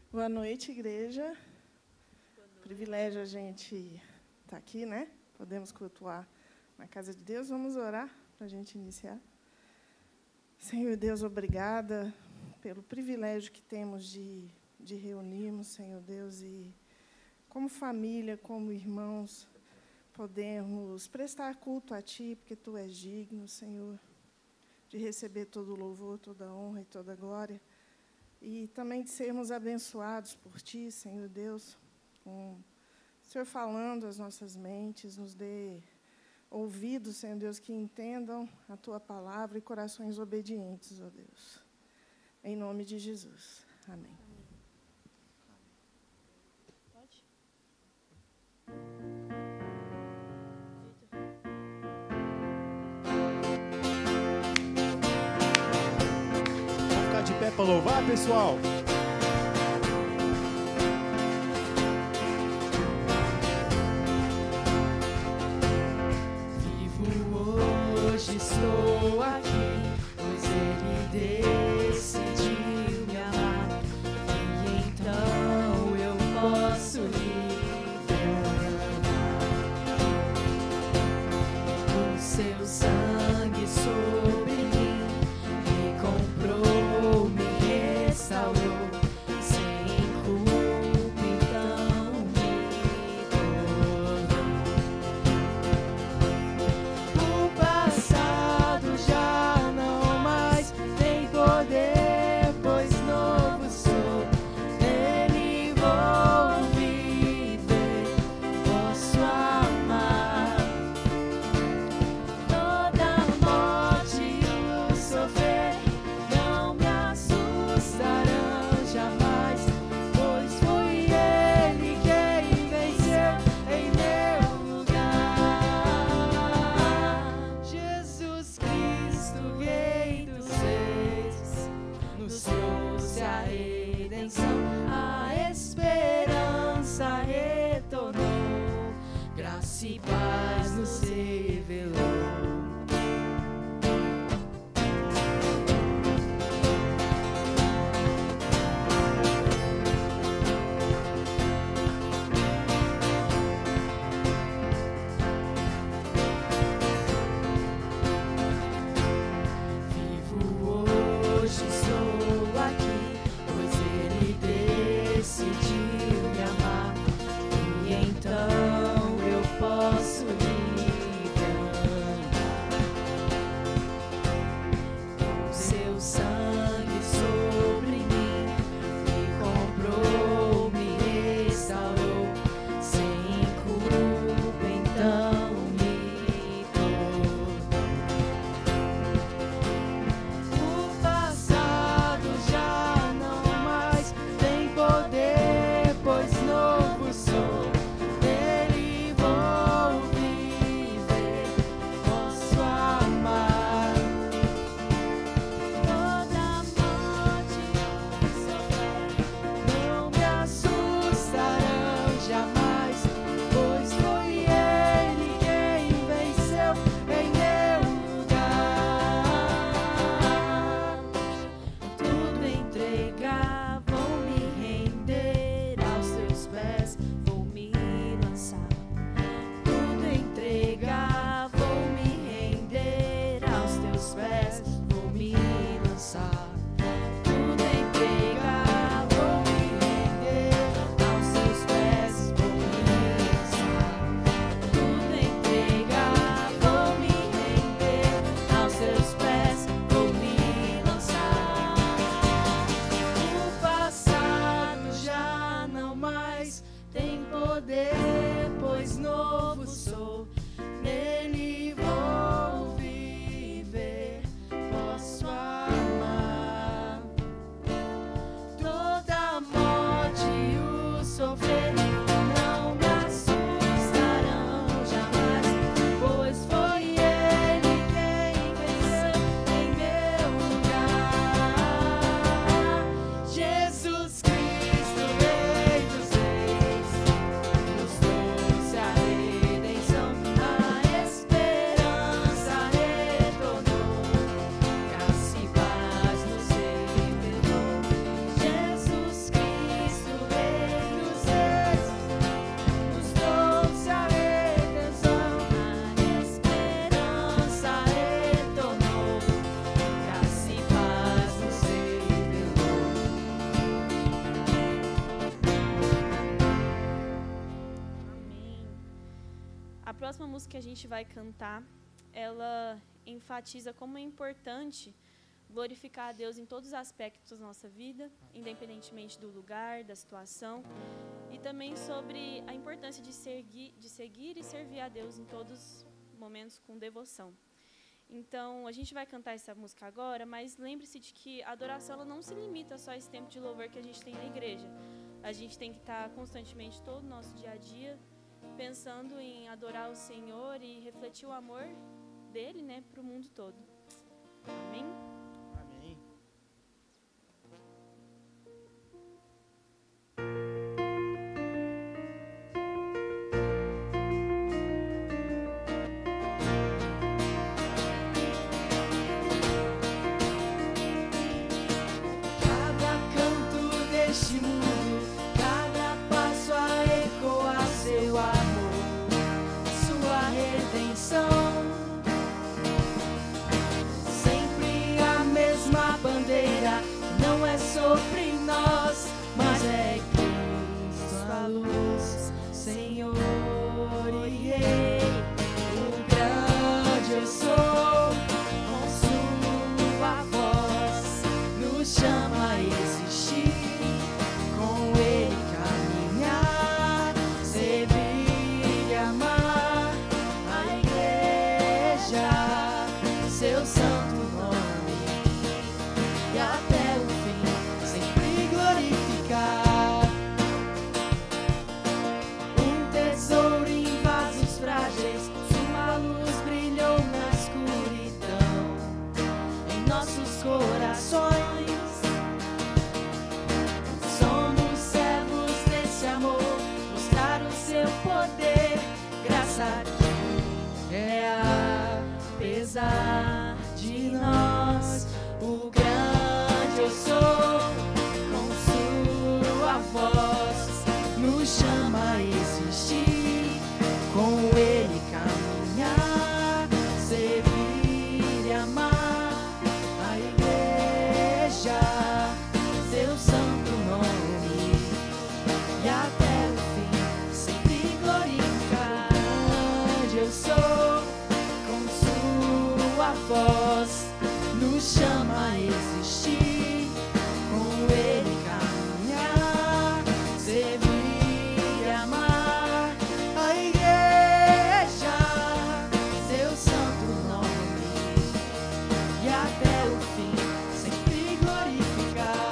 Boa noite, igreja. Privilégio a gente estar aqui, né? Podemos cultuar na casa de Deus. Vamos orar para a gente iniciar. Senhor Deus, obrigada pelo privilégio que temos de reunirmos, Senhor Deus, e como família, como irmãos, podemos prestar culto a Ti, porque Tu és digno, Senhor, de receber todo o louvor, toda a honra e toda a glória. E também de sermos abençoados por Ti, Senhor Deus, com o Senhor falando às nossas mentes, nos dê ouvidos, Senhor Deus, que entendam a Tua palavra e corações obedientes, ó Deus. Em nome de Jesus. Amém. Pode? Vamos ficar de pé para louvar, pessoal? Estou aqui, pois Ele decidiu me amar, e então eu posso lhe amar. O seu sangue sobre mim me comprou, me restaurou. próxima música que a gente vai cantar, ela enfatiza como é importante glorificar a Deus em todos os aspectos da nossa vida, independentemente do lugar, da situação, e também sobre a importância de seguir e servir a Deus em todos os momentos com devoção. Então, a gente vai cantar essa música agora, mas lembre-se de que a adoração ela não se limita só a esse tempo de louvor que a gente tem na igreja. A gente tem que estar constantemente, todo o nosso dia a dia, pensando em adorar o Senhor e refletir o amor dele, né, para o mundo todo. Amém? Amém. Cada canto deste mundo, cada passo a ecoar seu amor, sua redenção. Sempre a mesma bandeira, não é sobre nós, mas é Cristo a luz, Senhor e Rei. O grande eu sou, com sua voz, nos chama a existir, com Ele caminhar, servir e amar a igreja, seu santo nome, e até o fim sempre glorificar. Um tesouro em vasos frágeis, sua luz brilhou na escuridão, em nossos corações. Somos servos desse amor, mostrar o seu poder, graça que é apesar de nós. O grande eu sou, com sua voz, nos chama a existir, com Ele caminhar, servir e amar a igreja, seu santo nome, e até o fim sempre glorificar. Grande eu sou, com sua voz, nos chama a existir, com Ele caminhar, servir e amar a igreja, seu santo nome, e até o fim sempre glorificar.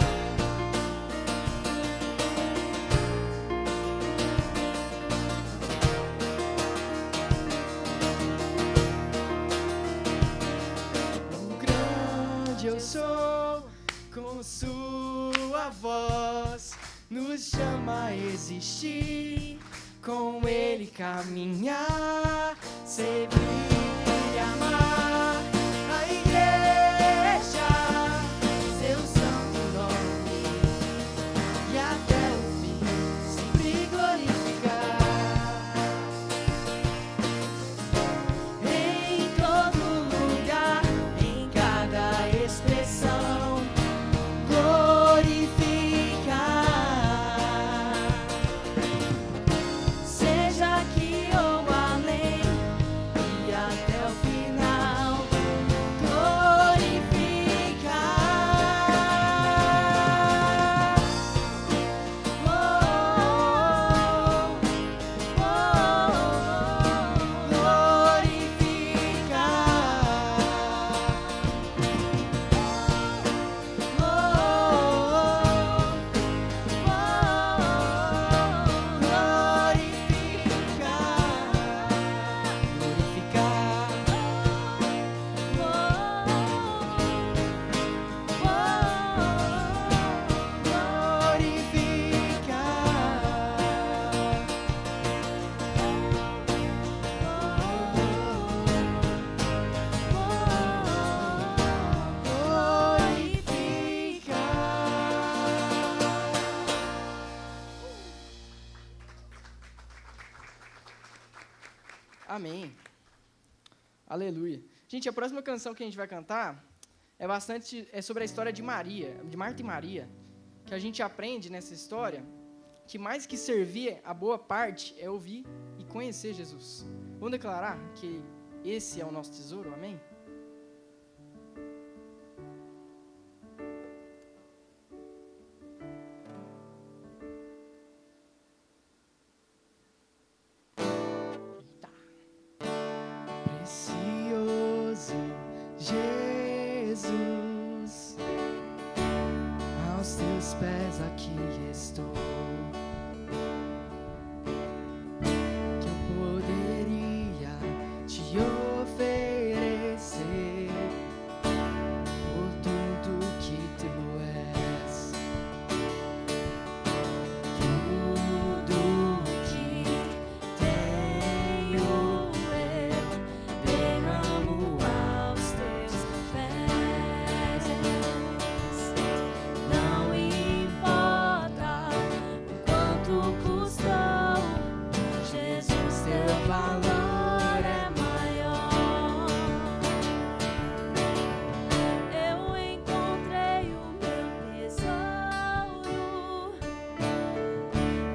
O grande eu sou, com sua voz, nos chama a existir, com Ele caminhar, servir e amar a igreja, seu santo nome, e até o fim sempre glorificar. Em todo lugar, em cada expressão, glorificar. Seja aqui ou além, e até o final, Amém. Aleluia. Gente, a próxima canção que a gente vai cantar é sobre a história de Maria, de Marta e Maria, que a gente aprende nessa história que mais que servir, a boa parte é ouvir e conhecer Jesus. Vamos declarar que esse é o nosso tesouro, amém? Precioso Jesus, aos teus pés aqui estou. Que eu poderia te oferecer por tudo que tu és. Tudo que tenho eu derramo aos teus pés. Não importa o quanto custou, Jesus, teu valor é maior. Eu encontrei o meu tesouro,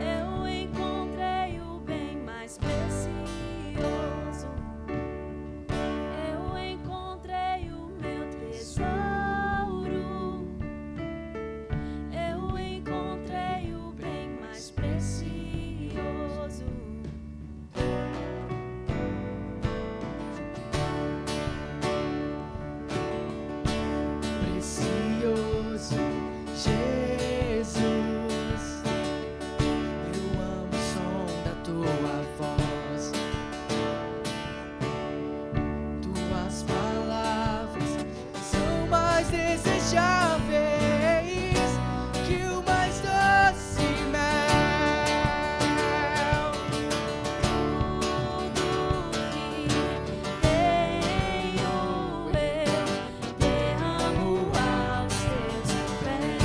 eu encontrei o bem mais precioso. Eu encontrei o meu tesouro, eu encontrei o bem mais precioso. Precioso Jesus, eu amo o som da tua voz. Tuas palavras são mais desejáveis que o mais doce mel. Tudo que tenho eu derramo aos teus pés.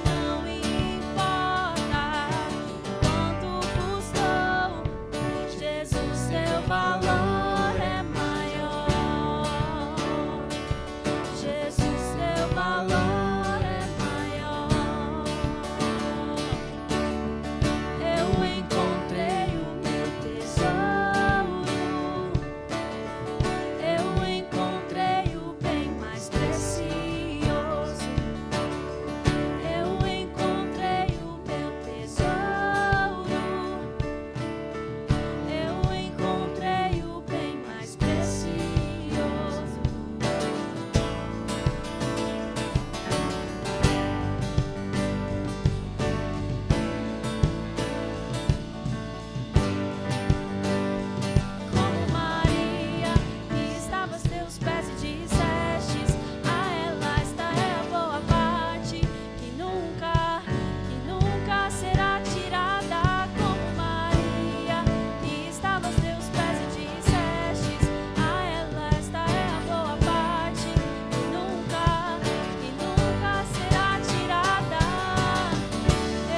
Não importa o quanto custou, Jesus, teu valor é maior. Jesus, teu valor é maior. Eu encontrei o meu tesouro, eu encontrei o bem mais precioso. Eu encontrei o meu tesouro, eu encontrei o bem mais precioso. Como Maria, que estava aos teus pés e dissestes: a ela esta é a boa parte, que nunca será tirada. Como Maria, que estava aos teus pés e dissestes: a ela esta é a boa parte, que nunca será tirada.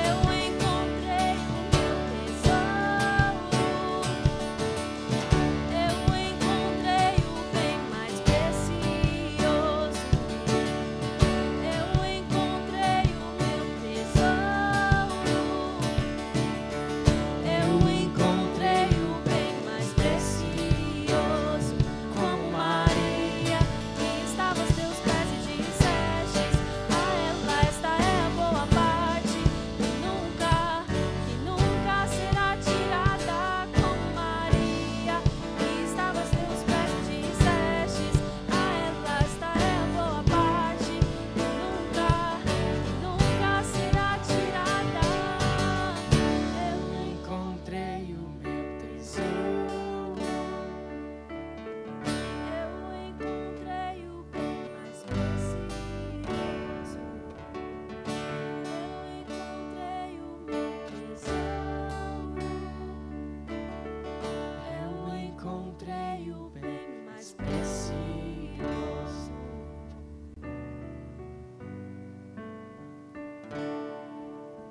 Eu encontrei o meu tesouro, eu encontrei o bem mais precioso. Eu encontrei o meu tesouro, eu encontrei o bem mais precioso. Como Maria, que estava aos teus pés e dissestes: a ela esta é a boa parte, que nunca será tirada. Como Maria, que estava aos teus pés e dissestes: a ela esta é a boa parte, que nunca será tirada. Eu encontrei o meu tesouro, eu encontrei o bem mais precioso. Eu encontrei o meu tesouro, eu encontrei o bem mais precioso.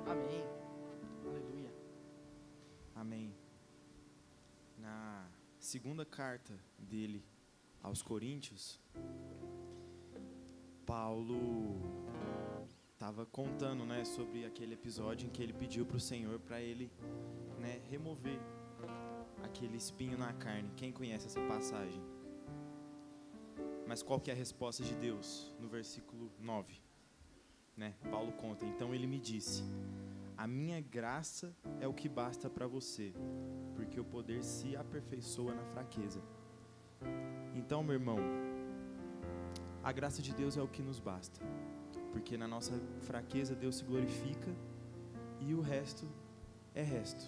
Amém. Aleluia. Amém. Na segunda carta dele aos Coríntios, Paulo estava contando, né, sobre aquele episódio em que ele pediu para o Senhor para ele, né, remover aquele espinho na carne. Quem conhece essa passagem? Mas qual que é a resposta de Deus? No versículo 9, né, Paulo conta: então ele me disse: a minha graça é o que basta para você, porque o poder se aperfeiçoa na fraqueza. Então, meu irmão, a graça de Deus é o que nos basta, porque na nossa fraqueza Deus se glorifica e o resto é resto.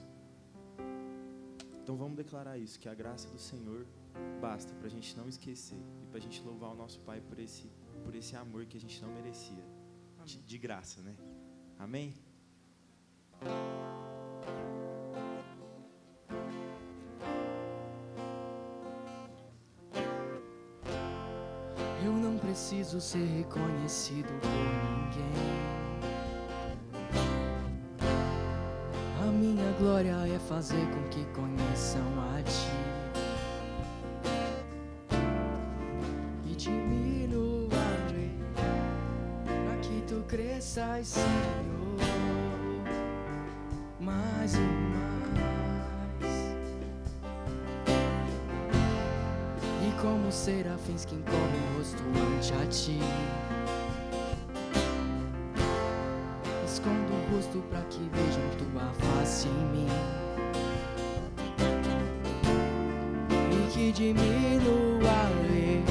Então vamos declarar isso, que a graça do Senhor basta para a gente não esquecer e para a gente louvar o nosso Pai por esse amor que a gente não merecia, de graça, né? Amém? Eu não preciso ser reconhecido por ninguém. A minha glória é fazer com que conheçam a Ti e diminuarei para que Tu cresças, Senhor, mais e mais. E como serafins que encobrem o rosto ante a Ti, escondo o rosto para que vejam Tua face em mim e que diminua eu,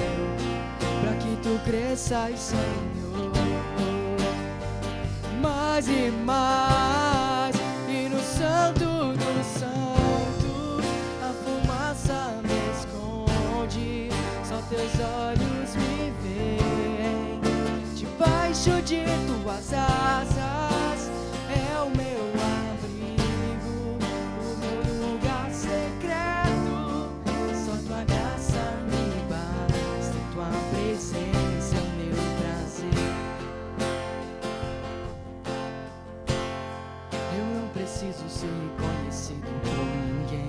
para que Tu cresças, Senhor, mais e mais. E no santo dos santos a fumaça me esconde, só Teus olhos me veem. Debaixo de Tuas asas é o meu abrigo, o meu lugar secreto. Só Tua graça me basta, Tua presença é o meu prazer. Eu não preciso ser reconhecido por ninguém.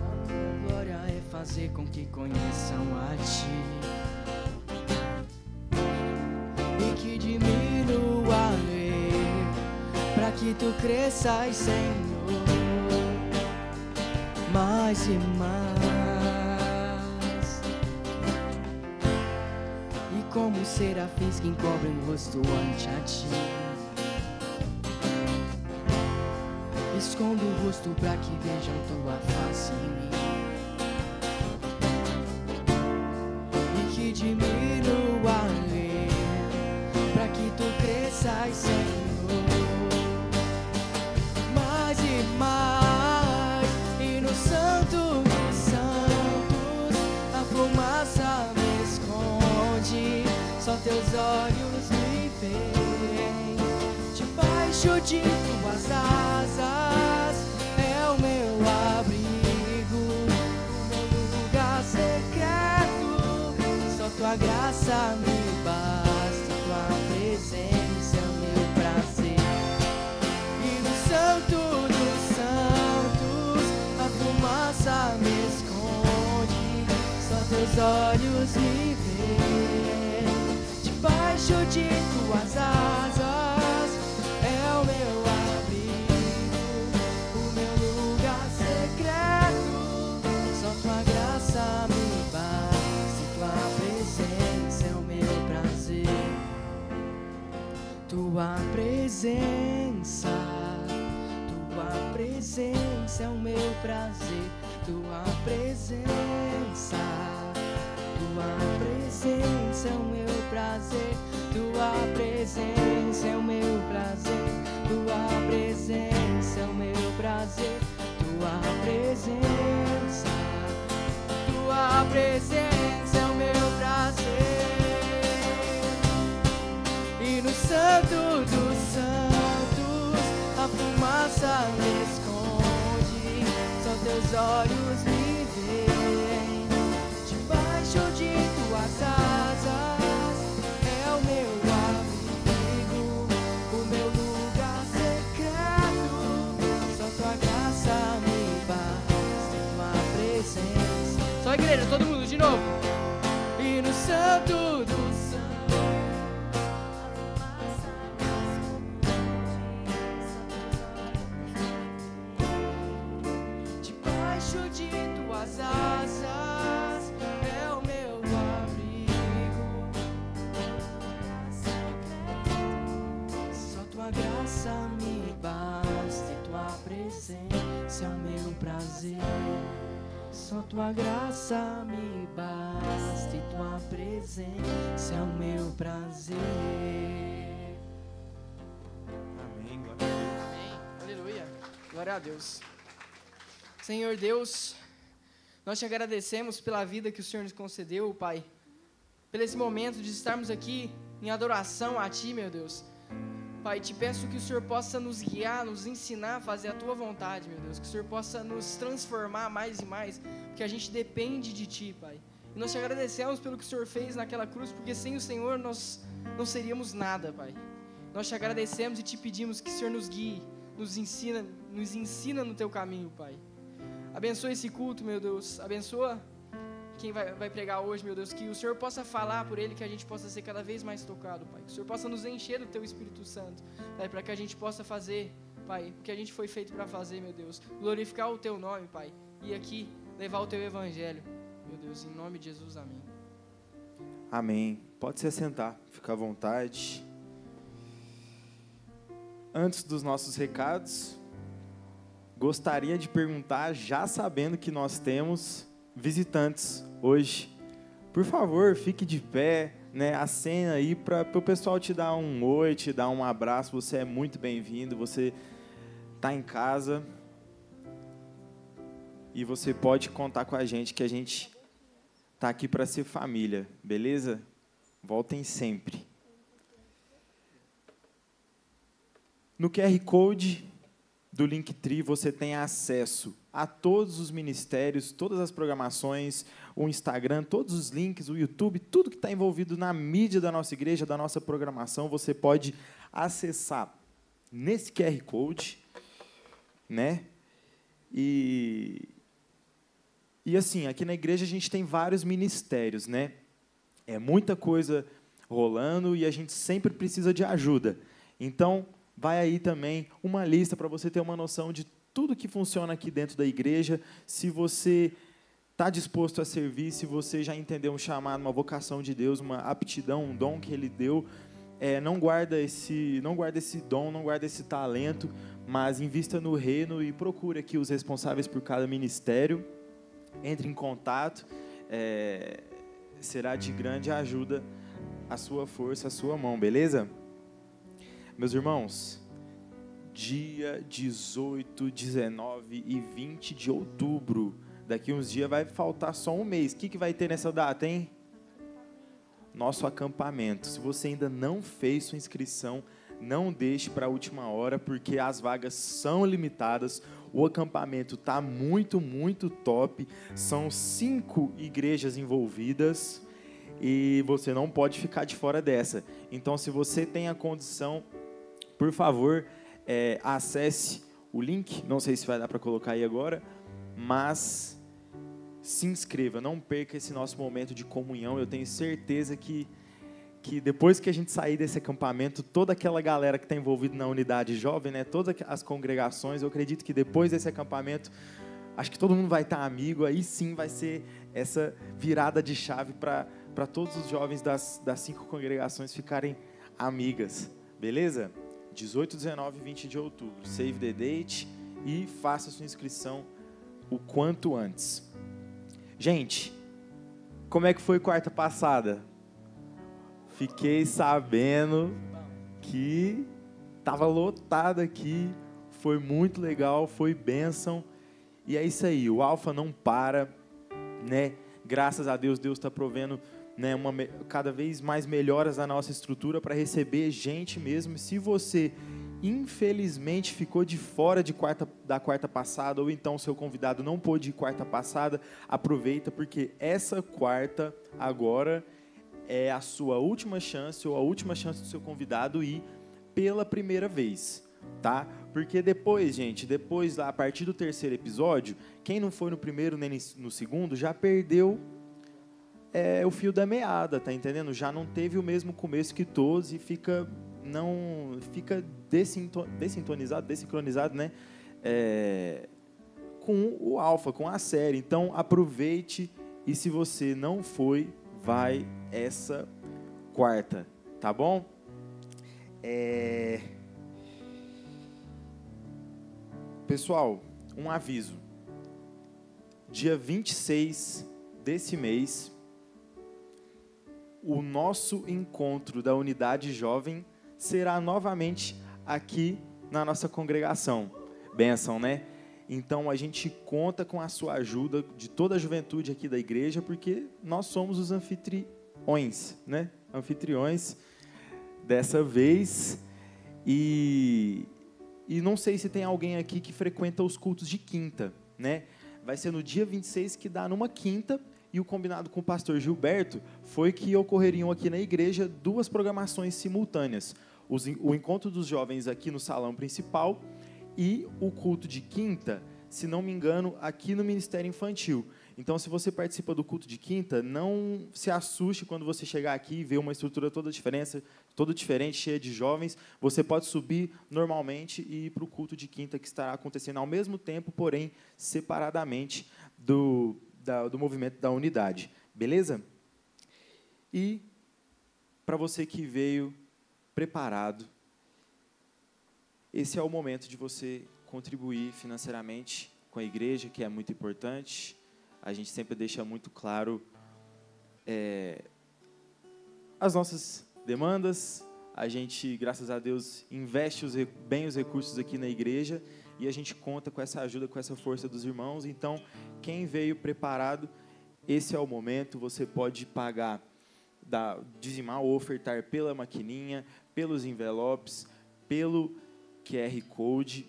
A minha glória é fazer com que conheçam a Ti e que diminua eu, para que Tu cresças, Senhor, mais e mais. E como serafins que encobrem o rosto ante a Ti, escondo o rosto para que vejam Tua face em mim e que diminua eu, para que Tu cresças, Senhor, mais e mais. E no santo dos santos a fumaça me esconde, só Teus olhos me veem. Debaixo de Tuas asas é o meu abrigo, o meu lugar secreto. Só Tua graça me basta, Tua presença é o meu prazer. E no santo dos santos a fumaça me esconde, só Teus olhos me veem. Debaixo de Tuas asas é o meu abrigo, o meu lugar secreto. Só Tua graça me basta, Tua presença é o meu prazer. Tua presença é o meu prazer. Tua presença é o meu prazer. Tua presença é o meu prazer. Tua presença é o meu prazer. Tua presença é o meu prazer. E no santo dos santos a fumaça me esconde, só Teus olhos me veem. Debaixo de Tuas asas é o meu abrigo, o meu lugar secreto. Só Tua graça me basta, Tua presença. Só a igreja, todo mundo de novo. E no santo dos santos graça me basta e tua presença é o meu prazer. Só tua graça me basta e tua presença é o meu prazer. Amém, glória a Deus. Amém. Aleluia. Glória a Deus. Senhor Deus, nós te agradecemos pela vida que o Senhor nos concedeu, Pai. Pelo esse momento de estarmos aqui em adoração a Ti, meu Deus. Pai, te peço que o Senhor possa nos guiar, nos ensinar a fazer a Tua vontade, meu Deus. Que o Senhor possa nos transformar mais e mais, porque a gente depende de Ti, Pai. E nós te agradecemos pelo que o Senhor fez naquela cruz, porque sem o Senhor nós não seríamos nada, Pai. Nós te agradecemos e te pedimos que o Senhor nos guie, nos ensina no Teu caminho, Pai. Abençoa esse culto, meu Deus. Abençoa quem vai pregar hoje, meu Deus, que o Senhor possa falar por ele, que a gente possa ser cada vez mais tocado, Pai. Que o Senhor possa nos encher do Teu Espírito Santo, Pai, para que a gente possa fazer, Pai, o que a gente foi feito para fazer, meu Deus. Glorificar o Teu nome, Pai, e aqui levar o Teu Evangelho, meu Deus, em nome de Jesus, amém. Amém. Pode se assentar, fica à vontade. Antes dos nossos recados, gostaria de perguntar, já sabendo que nós temos visitantes hoje, por favor, fique de pé, né? Acena aí para o pessoal te dar um oi, te dar um abraço. Você é muito bem-vindo, você está em casa e você pode contar com a gente, que a gente está aqui para ser família, beleza? Voltem sempre. No QR Code do Linktree você tem acesso a todos os ministérios, todas as programações, o Instagram, todos os links, o YouTube, tudo que está envolvido na mídia da nossa igreja, da nossa programação, você pode acessar nesse QR Code, né? E assim, aqui na igreja a gente tem vários ministérios, né? É muita coisa rolando e a gente sempre precisa de ajuda. Então, vai aí também uma lista para você ter uma noção de tudo que funciona aqui dentro da igreja. Se você está disposto a servir, se você já entendeu um chamado, uma vocação de Deus, uma aptidão, um dom que Ele deu, não guarda esse dom, não guarda esse talento, mas invista no reino e procure aqui os responsáveis por cada ministério. Entre em contato, será de grande ajuda a sua força, a sua mão, beleza? Meus irmãos, dia 18, 19 e 20 de outubro, daqui uns dias vai faltar só um mês. O que vai ter nessa data, hein? Nosso acampamento. Se você ainda não fez sua inscrição, não deixe para a última hora, porque as vagas são limitadas. O acampamento está muito, muito top. São 5 igrejas envolvidas e você não pode ficar de fora dessa. Então, se você tem a condição, por favor, acesse o link. Não sei se vai dar para colocar aí agora, mas se inscreva. Não perca esse nosso momento de comunhão. Eu tenho certeza que depois que a gente sair desse acampamento, toda aquela galera que está envolvida na unidade jovem, né, todas as congregações, eu acredito que depois desse acampamento, acho que todo mundo vai estar amigo. Aí sim vai ser essa virada de chave para todos os jovens das 5 congregações ficarem amigas. Beleza? 18, 19 e 20 de outubro. Save the date e faça sua inscrição o quanto antes. Gente, como é que foi quarta passada? Fiquei sabendo que estava lotado aqui. Foi muito legal, foi bênção. E é isso aí, o Alfa não para, né? Graças a Deus, Deus está provendo, né, cada vez mais melhoras na nossa estrutura para receber gente mesmo. Se você, infelizmente, ficou de fora da quarta passada, ou então seu convidado não pôde ir quarta passada, aproveita, porque essa quarta agora é a sua última chance, ou a última chance do seu convidado ir pela primeira vez, tá? Porque depois, gente, lá, a partir do 3º episódio, quem não foi no primeiro nem no segundo, já perdeu o fio da meada, tá entendendo? Já não teve o mesmo começo que todos e fica desincronizado, né? Com o Alfa, com a série. Então, aproveite, e se você não foi, vai essa quarta, tá bom? Pessoal, um aviso. Dia 26 desse mês, o nosso encontro da Unidade Jovem será novamente aqui na nossa congregação. Bênção, né? Então, a gente conta com a sua ajuda de toda a juventude aqui da igreja, porque nós somos os anfitriões, né? Anfitriões dessa vez. E não sei se tem alguém aqui que frequenta os cultos de quinta, né? Vai ser no dia 26, que dá numa quinta, e o combinado com o pastor Gilberto foi que ocorreriam aqui na igreja 2 programações simultâneas. O encontro dos jovens aqui no salão principal e o culto de quinta, se não me engano, aqui no Ministério Infantil. Então, se você participa do culto de quinta, não se assuste quando você chegar aqui e ver uma estrutura toda diferente, cheia de jovens. Você pode subir normalmente e ir para o culto de quinta, que estará acontecendo ao mesmo tempo, porém separadamente do movimento da unidade. Beleza? E para você que veio preparado, esse é o momento de você contribuir financeiramente com a igreja, que é muito importante. A gente sempre deixa muito claro as nossas demandas. A gente, graças a Deus, investe bem os recursos aqui na igreja e a gente conta com essa ajuda, com essa força dos irmãos. Então, quem veio preparado, esse é o momento. Você pode pagar, dizimar ou ofertar pela maquininha, pelos envelopes, pelo QR Code,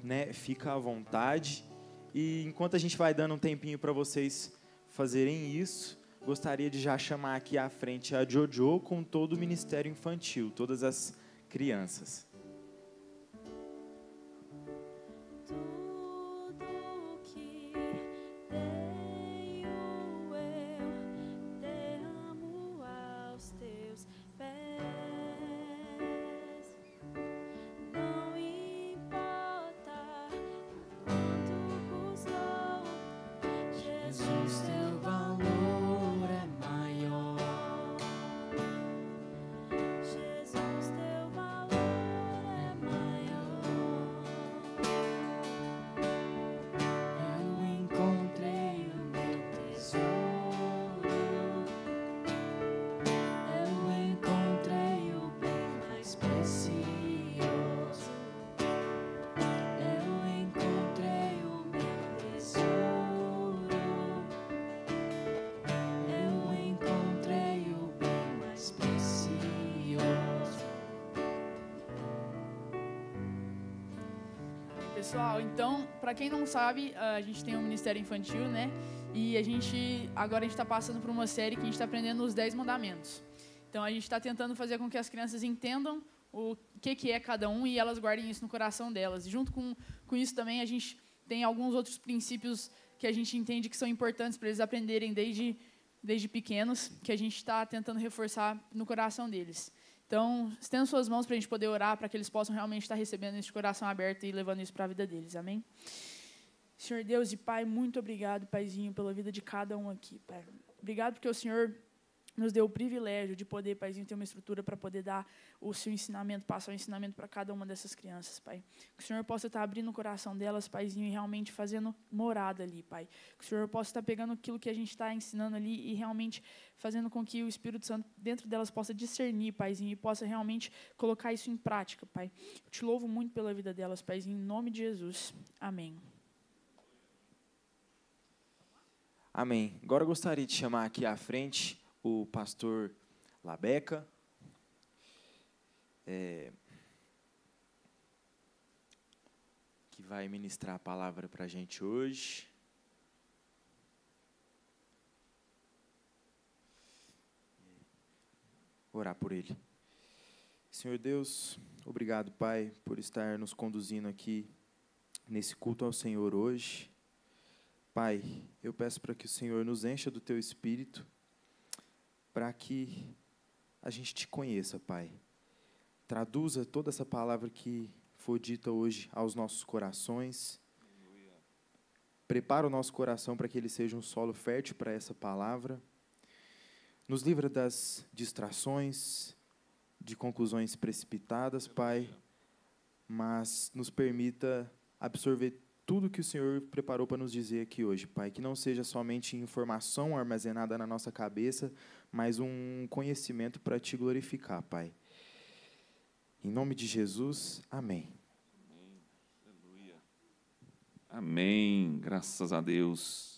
né? Fica à vontade. E enquanto a gente vai dando um tempinho para vocês fazerem isso, gostaria de já chamar aqui à frente a Jojo com todo o Ministério Infantil, todas as crianças. Tudo que tenho eu derramo aos teus pés. Não importa quanto custou, Jesus, teu valor é maior. Jesus, teu valor é maior. Eu encontrei o meu tesouro. Eu encontrei o bem mais precioso. Eu encontrei o meu tesouro. Eu encontrei o bem mais precioso. Pessoal, então, para quem não sabe, a gente tem um Ministério Infantil, né? E agora a gente está passando por uma série que a gente está aprendendo os 10 mandamentos. Então, a gente está tentando fazer com que as crianças entendam o que é cada um e elas guardem isso no coração delas. E junto com isso também, a gente tem alguns outros princípios que a gente entende que são importantes para eles aprenderem desde pequenos, que a gente está tentando reforçar no coração deles. Então, estenda suas mãos para a gente poder orar, para que eles possam realmente estar recebendo esse coração aberto e levando isso para a vida deles. Amém? Senhor Deus e Pai, muito obrigado, Paizinho, pela vida de cada um aqui, Pai. Obrigado porque o Senhor nos deu o privilégio de poder, Paizinho, ter uma estrutura para poder dar o seu ensinamento, passar o ensinamento para cada uma dessas crianças, Pai. Que o Senhor possa estar abrindo o coração delas, Paizinho, e realmente fazendo morada ali, Pai. Que o Senhor possa estar pegando aquilo que a gente está ensinando ali e realmente fazendo com que o Espírito Santo dentro delas possa discernir, Paizinho, e possa realmente colocar isso em prática, Pai. Eu te louvo muito pela vida delas, Paizinho, em nome de Jesus. Amém. Amém. Agora eu gostaria de chamar aqui à frente o pastor Labeca, que vai ministrar a palavra para a gente hoje. Orar por ele. Senhor Deus, obrigado, Pai, por estar nos conduzindo aqui nesse culto ao Senhor hoje. Pai, eu peço para que o Senhor nos encha do Teu Espírito, para que a gente te conheça, Pai. Traduza toda essa palavra que foi dita hoje aos nossos corações. Prepara o nosso coração para que ele seja um solo fértil para essa palavra. Nos livra das distrações, de conclusões precipitadas, Pai, mas nos permita absorver tudo que o Senhor preparou para nos dizer aqui hoje, Pai. Que não seja somente informação armazenada na nossa cabeça, mas um conhecimento para Te glorificar, Pai. Em nome de Jesus, amém. Aleluia. Amém. Graças a Deus.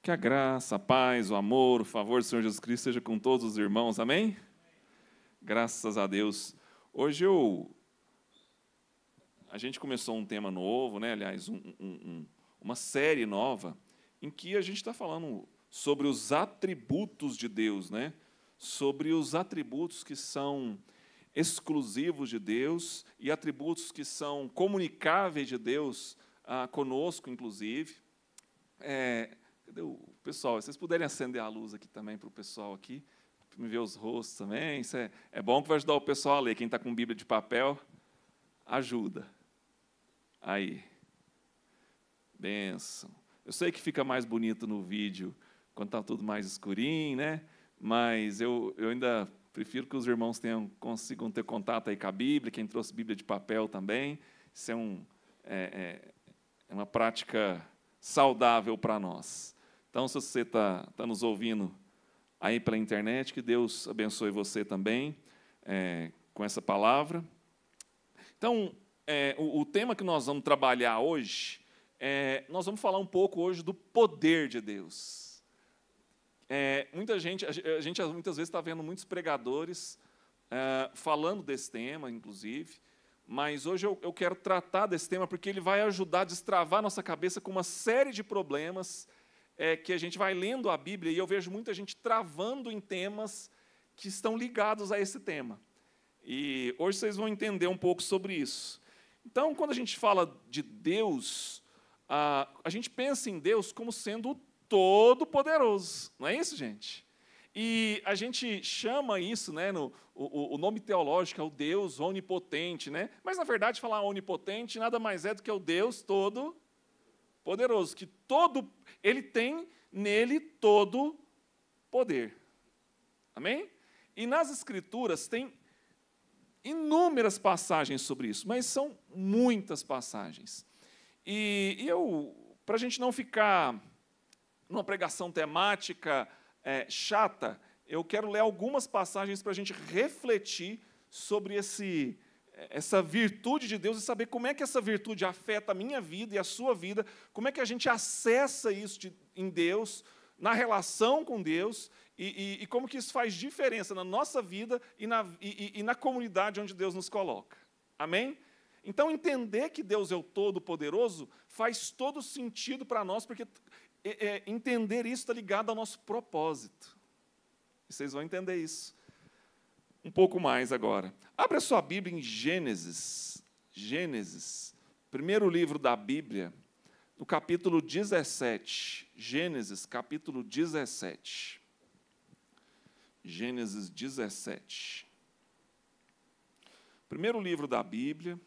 Que a graça, a paz, o amor, o favor do Senhor Jesus Cristo seja com todos os irmãos, amém? Graças a Deus. Hoje a gente começou um tema novo, né? Aliás, uma série nova, em que a gente está falando sobre os atributos de Deus, né? Sobre os atributos que são exclusivos de Deus e atributos que são comunicáveis de Deus conosco, inclusive. Cadê o pessoal? Se vocês puderem acender a luz aqui também para o pessoal aqui, para me ver os rostos também. Isso é bom, que vai ajudar o pessoal a ler. Quem está com Bíblia de papel, ajuda. Aí. Bênção. Eu sei que fica mais bonito no vídeo quando está tudo mais escurinho, né? Mas eu ainda prefiro que os irmãos consigam ter contato aí com a Bíblia, quem trouxe Bíblia de papel também. Isso é uma prática saudável para nós. Então, se você está nos ouvindo aí pela internet, que Deus abençoe você também com essa palavra. Então, o tema que nós vamos trabalhar hoje, nós vamos falar um pouco hoje do poder de Deus. A gente muitas vezes está vendo muitos pregadores falando desse tema, inclusive, mas hoje eu quero tratar desse tema porque ele vai ajudar a destravar nossa cabeça com uma série de problemas que a gente vai lendo a Bíblia, e eu vejo muita gente travando em temas que estão ligados a esse tema. E hoje vocês vão entender um pouco sobre isso. Então, quando a gente fala de Deus, a gente pensa em Deus como sendo o Todo-Poderoso. Não é isso, gente? E a gente chama isso, né, o nome teológico é o Deus onipotente, né? Mas, na verdade, falar onipotente nada mais é do que o Deus todo-poderoso, que ele tem nele todo poder. Amém? E nas Escrituras tem inúmeras passagens sobre isso, mas são muitas passagens. E para a gente não ficar numa pregação temática chata, eu quero ler algumas passagens para a gente refletir sobre essa virtude de Deus e saber como é que essa virtude afeta a minha vida e a sua vida, como é que a gente acessa isso em Deus, na relação com Deus, e como que isso faz diferença na nossa vida e na comunidade onde Deus nos coloca. Amém? Então, entender que Deus é o Todo-Poderoso faz todo sentido para nós, porque entender isso está ligado ao nosso propósito. E vocês vão entender isso um pouco mais agora. Abra sua Bíblia em Gênesis. Gênesis, primeiro livro da Bíblia, no capítulo 17. Gênesis, capítulo 17. Gênesis 17. Primeiro livro da Bíblia,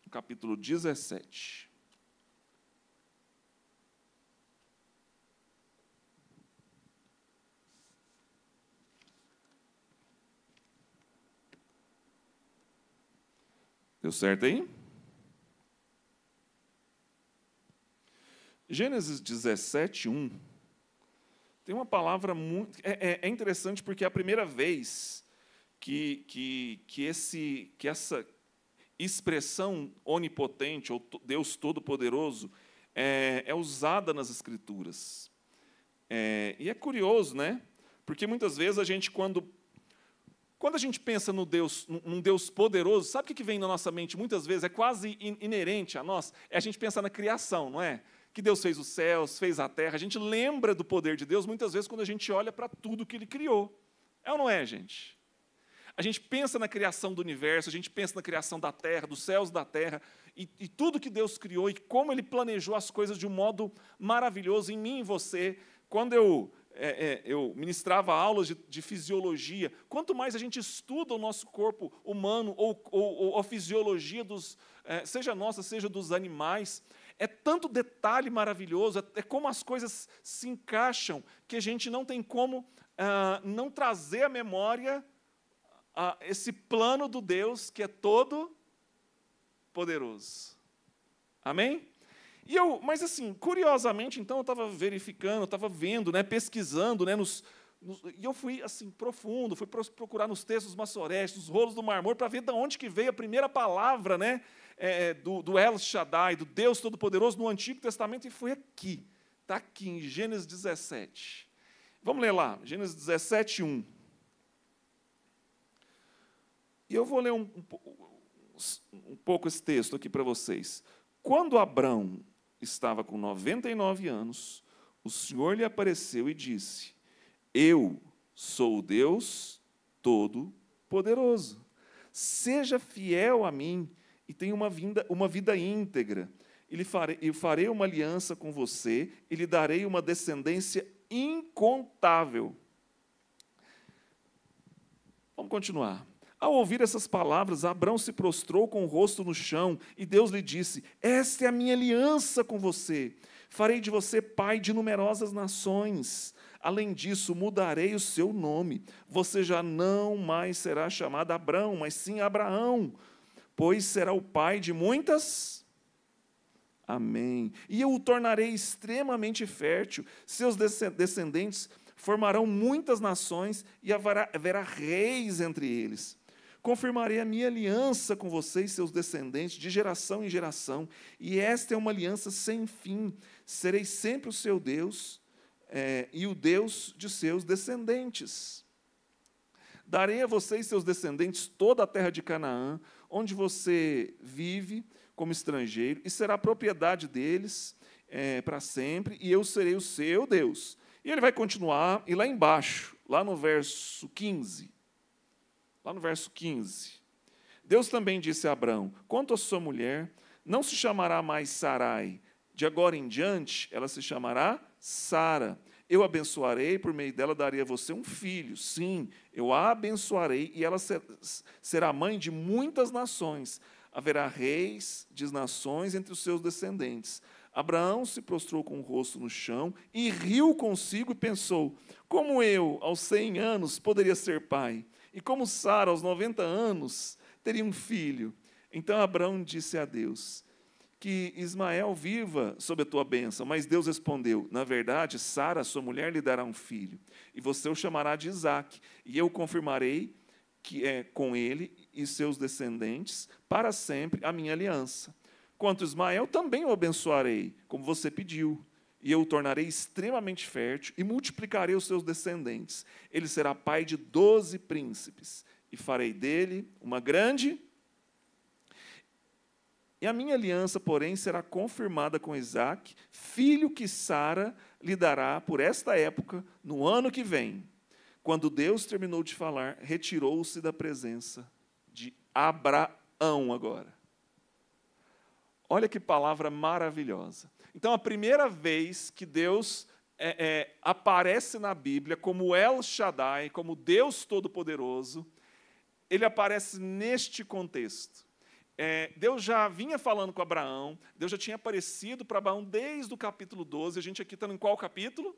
no capítulo 17. Deu certo aí? Gênesis 17, 1. Tem uma palavra muito... É interessante porque é a primeira vez que essa expressão onipotente, ou Deus Todo-Poderoso, é usada nas Escrituras. E é curioso, né? Porque muitas vezes a gente, quando a gente pensa num Deus poderoso, sabe o que vem na nossa mente muitas vezes? É quase inerente a nós. A gente pensar na criação, não é? Que Deus fez os céus, fez a terra. A gente lembra do poder de Deus muitas vezes quando a gente olha para tudo que Ele criou. É ou não é, gente? A gente pensa na criação do universo, a gente pensa na criação da terra, dos céus da terra, e tudo que Deus criou, e como Ele planejou as coisas de um modo maravilhoso em mim e em você. Quando eu ministrava aulas de fisiologia, quanto mais a gente estuda o nosso corpo humano ou a fisiologia seja nossa, seja dos animais. É tanto detalhe maravilhoso, é como as coisas se encaixam, que a gente não tem como não trazer à memória esse plano do Deus que é todo poderoso. Amém? Mas assim, curiosamente, então, eu estava verificando, eu estava vendo, né, pesquisando, né, e eu fui assim profundo, fui procurar nos textos maçoréticos, nos rolos do Mar Morto, para ver de onde que veio a primeira palavra, né, do El Shaddai, do Deus Todo-Poderoso no Antigo Testamento, e foi aqui. Está aqui em Gênesis 17. Vamos ler lá, Gênesis 17, 1. E eu vou ler um pouco esse texto aqui para vocês. Quando Abrão estava com 99 anos, o Senhor lhe apareceu e disse: Eu sou o Deus Todo-Poderoso. Seja fiel a mim e tenha uma vida íntegra. E farei uma aliança com você e lhe darei uma descendência incontável. Vamos continuar. Ao ouvir essas palavras, Abrão se prostrou com o rosto no chão, e Deus lhe disse: Esta é a minha aliança com você. Farei de você pai de numerosas nações. Além disso, mudarei o seu nome. Você já não mais será chamado Abrão, mas sim Abraão, pois será o pai de muitas. Amém. E eu o tornarei extremamente fértil. Seus descendentes formarão muitas nações e haverá reis entre eles. Confirmarei a minha aliança com você e seus descendentes de geração em geração, e esta é uma aliança sem fim. Serei sempre o seu Deus e o Deus de seus descendentes. Darei a você e seus descendentes toda a terra de Canaã, onde você vive como estrangeiro, e será propriedade deles para sempre, e eu serei o seu Deus. E ele vai continuar, e lá embaixo, lá no verso 15, Deus também disse a Abrão: quanto a sua mulher, não se chamará mais Sarai, de agora em diante ela se chamará Sara. Eu a abençoarei, por meio dela darei a você um filho. Sim, eu a abençoarei, e ela será mãe de muitas nações. Haverá reis de nações entre os seus descendentes. Abraão se prostrou com o rosto no chão e riu consigo e pensou: como eu, aos 100 anos, poderia ser pai? E como Sara, aos 90 anos, teria um filho? Então Abraão disse a Deus: que Ismael viva sob a tua bênção. Mas Deus respondeu: na verdade, Sara, sua mulher, lhe dará um filho, e você o chamará de Isaque, e eu confirmarei que é com ele e seus descendentes para sempre a minha aliança. Quanto a Ismael, também o abençoarei, como você pediu, e eu o tornarei extremamente fértil e multiplicarei os seus descendentes. Ele será pai de 12 príncipes, e farei dele uma grande. E a minha aliança, porém, será confirmada com Isaque, filho que Sara lhe dará por esta época, no ano que vem. Quando Deus terminou de falar, retirou-se da presença de Abraão agora. Olha que palavra maravilhosa. Então, a primeira vez que Deus aparece na Bíblia como El Shaddai, como Deus Todo-Poderoso, ele aparece neste contexto. Deus já vinha falando com Abraão, Deus já tinha aparecido para Abraão desde o capítulo 12, a gente aqui está em qual capítulo?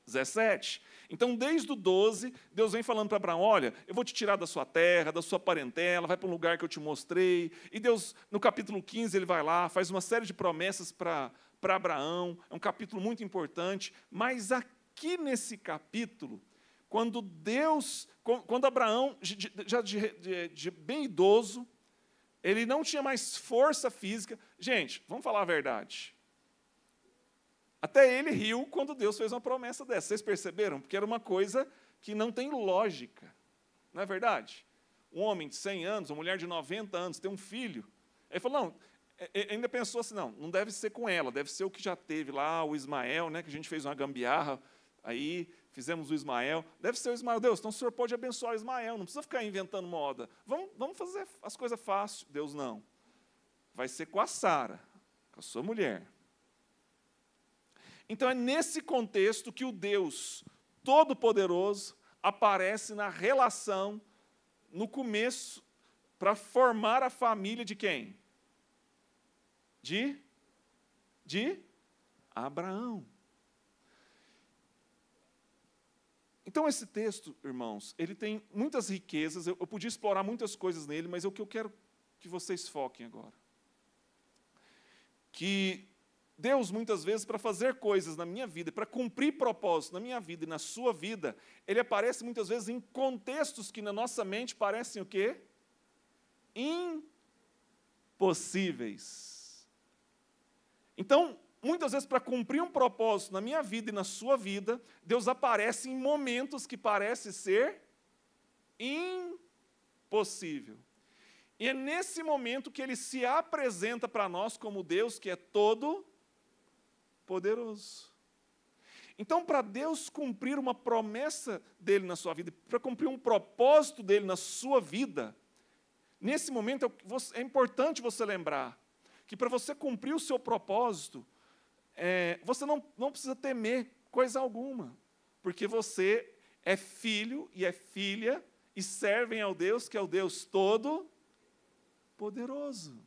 17. Então, desde o 12, Deus vem falando para Abraão: olha, eu vou te tirar da sua terra, da sua parentela, vai para um lugar que eu te mostrei. E Deus, no capítulo 15, ele vai lá, faz uma série de promessas para Abraão, é um capítulo muito importante, mas aqui nesse capítulo, quando Abraão, já de bem idoso, ele não tinha mais força física. Gente, vamos falar a verdade. Até ele riu quando Deus fez uma promessa dessa. Vocês perceberam? Porque era uma coisa que não tem lógica. Não é verdade? Um homem de 100 anos, uma mulher de 90 anos, tem um filho. Ele falou: não, ainda pensou assim, não deve ser com ela, deve ser o que já teve lá, o Ismael, né, que a gente fez uma gambiarra, aí fizemos o Ismael. Deve ser o Ismael. Deus, então o senhor pode abençoar o Ismael, não precisa ficar inventando moda. Vamos fazer as coisas fáceis. Deus, não. Vai ser com a Sara, com a sua mulher. Então, é nesse contexto que o Deus Todo-Poderoso aparece na relação, no começo, para formar a família de quem? De Abraão. Então, esse texto, irmãos, ele tem muitas riquezas, eu podia explorar muitas coisas nele, mas o que eu quero que vocês foquem agora. Que Deus, muitas vezes, para fazer coisas na minha vida, para cumprir propósitos na minha vida e na sua vida, Ele aparece muitas vezes em contextos que na nossa mente parecem o quê? Impossíveis. Então, muitas vezes, para cumprir um propósito na minha vida e na sua vida, Deus aparece em momentos que parece ser impossível. E é nesse momento que Ele se apresenta para nós como Deus que é todo poderoso. Então, para Deus cumprir uma promessa dEle na sua vida, para cumprir um propósito dEle na sua vida, nesse momento é importante você lembrar que para você cumprir o seu propósito, você não precisa temer coisa alguma, porque você é filho e é filha e servem ao Deus que é o Deus Todo-Poderoso.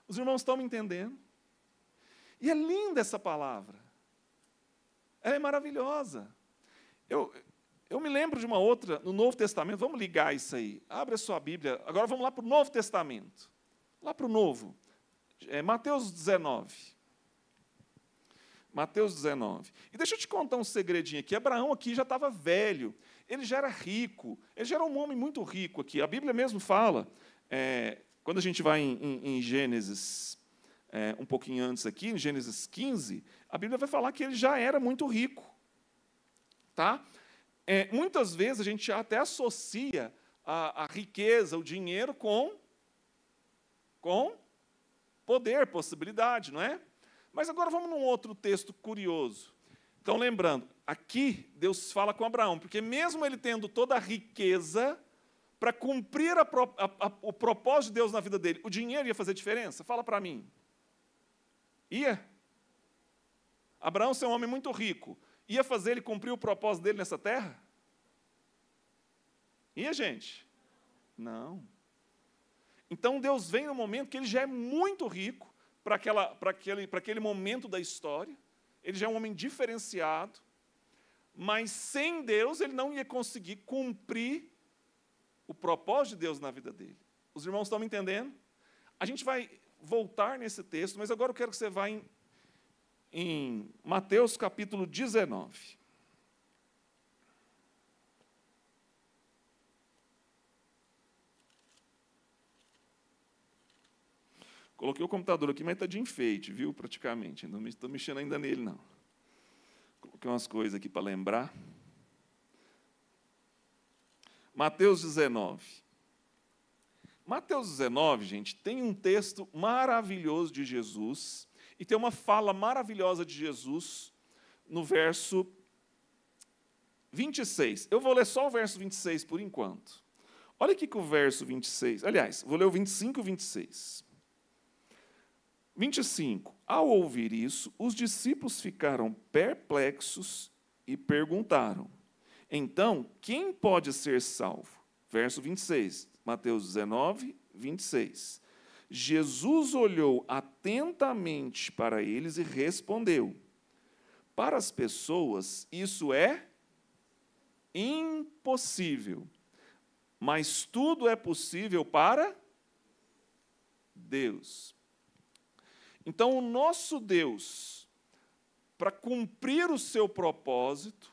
Os irmãos estão me entendendo? E é linda essa palavra. Ela é maravilhosa. Eu me lembro de uma outra, no Novo Testamento, vamos ligar isso aí. Abre a sua Bíblia, agora vamos lá para o Novo Testamento. Lá para o Novo. Mateus 19. Mateus 19. E deixa eu te contar um segredinho aqui. Abraão aqui já estava velho, ele já era rico, ele já era um homem muito rico aqui. A Bíblia mesmo fala, quando a gente vai em Gênesis, um pouquinho antes aqui, em Gênesis 15, a Bíblia vai falar que ele já era muito rico. Tá? Muitas vezes a gente até associa a riqueza, o dinheiro com poder, possibilidade, não é? Mas agora vamos num outro texto curioso. Então, lembrando, aqui Deus fala com Abraão, porque mesmo ele tendo toda a riqueza, para cumprir o propósito de Deus na vida dele, o dinheiro ia fazer diferença? Fala para mim. Ia? Abraão ser um homem muito rico, ia fazer ele cumprir o propósito dele nessa terra? Ia, gente? Não. Então, Deus vem no momento que ele já é muito rico para aquele momento da história, ele já é um homem diferenciado, mas sem Deus ele não ia conseguir cumprir o propósito de Deus na vida dele. Os irmãos estão me entendendo? A gente vai voltar nesse texto, mas agora eu quero que você vá em Mateus capítulo 19. Coloquei o computador aqui, mas está de enfeite, viu, praticamente. Não estou mexendo ainda nele, não. Coloquei umas coisas aqui para lembrar. Mateus 19. Mateus 19, gente, tem um texto maravilhoso de Jesus e tem uma fala maravilhosa de Jesus no verso 26. Eu vou ler só o verso 26 por enquanto. Olha aqui que o verso 26... Aliás, vou ler o 25 e o 26. 25. Ao ouvir isso, os discípulos ficaram perplexos e perguntaram: então, quem pode ser salvo? Verso 26, Mateus 19, 26. Jesus olhou atentamente para eles e respondeu: para as pessoas isso é impossível, mas tudo é possível para Deus. Então, o nosso Deus, para cumprir o seu propósito,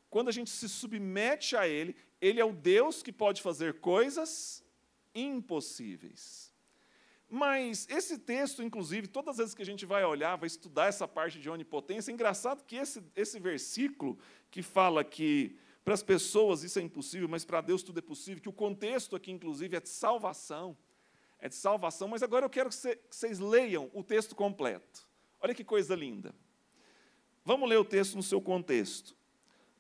quando a gente se submete a Ele, Ele é o Deus que pode fazer coisas impossíveis. Mas esse texto, inclusive, todas as vezes que a gente vai olhar, vai estudar essa parte de onipotência, é engraçado que esse versículo que fala que para as pessoas isso é impossível, mas para Deus tudo é possível, que o contexto aqui, inclusive, é de salvação, mas agora eu quero que vocês leiam o texto completo. Olha que coisa linda. Vamos ler o texto no seu contexto.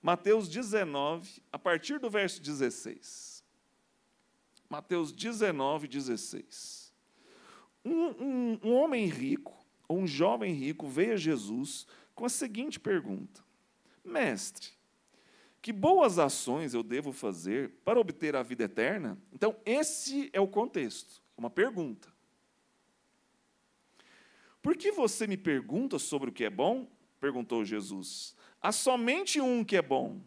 Mateus 19, a partir do verso 16. Mateus 19, 16. Um homem rico, ou um jovem rico, veio a Jesus com a seguinte pergunta: mestre, Que boas ações eu devo fazer para obter a vida eterna? Então, esse é o contexto, uma pergunta. Por que você me pergunta sobre o que é bom? Perguntou Jesus. Há somente um que é bom.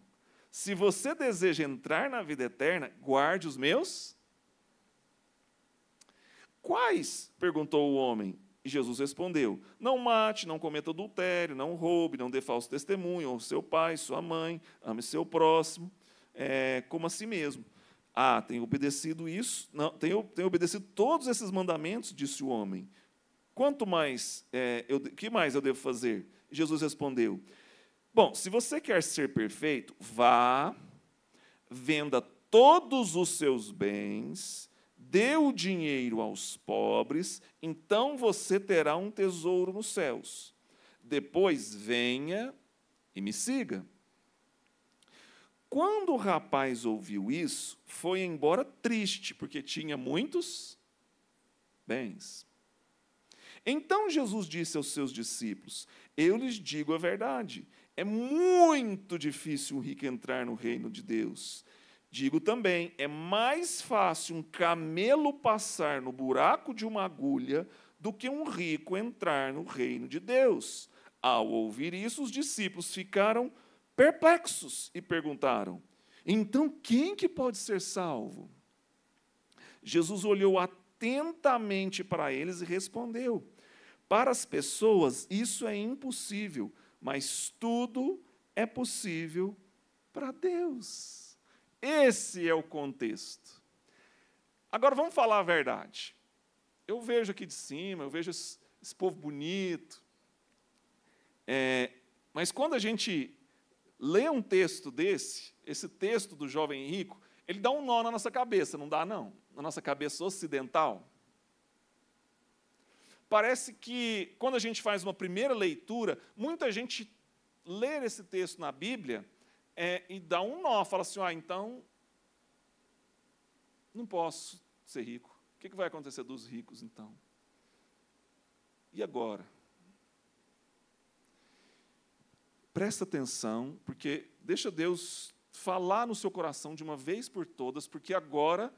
Se você deseja entrar na vida eterna, guarde os meus. Quais? Perguntou o homem. E Jesus respondeu: não mate, não cometa adultério, não roube, não dê falso testemunho, honre seu pai, sua mãe, ame seu próximo, como a si mesmo. Tenho obedecido isso, não, tenho obedecido todos esses mandamentos, disse o homem. Quanto mais, que mais eu devo fazer? E Jesus respondeu: bom, se você quer ser perfeito, vá, venda todos os seus bens, dê o dinheiro aos pobres, então você terá um tesouro nos céus. Depois venha e me siga. Quando o rapaz ouviu isso, foi embora triste, porque tinha muitos bens. Então Jesus disse aos seus discípulos: eu lhes digo a verdade, é muito difícil um rico entrar no reino de Deus. Digo também, é mais fácil um camelo passar no buraco de uma agulha do que um rico entrar no reino de Deus. Ao ouvir isso, os discípulos ficaram perplexos e perguntaram: então quem que pode ser salvo? Jesus olhou atentamente para eles e respondeu: para as pessoas isso é impossível, mas tudo é possível para Deus. Esse é o contexto. Agora, vamos falar a verdade. Eu vejo aqui de cima, eu vejo esse povo bonito. Mas quando a gente lê um texto desse, esse texto do jovem rico, ele dá um nó na nossa cabeça, não dá, não? Na nossa cabeça ocidental. Parece que, quando a gente faz uma primeira leitura, muita gente lê esse texto na Bíblia e dá um nó, fala assim: então, não posso ser rico. O que vai acontecer dos ricos, então? E agora? Presta atenção, porque deixa Deus falar no seu coração de uma vez por todas, porque agora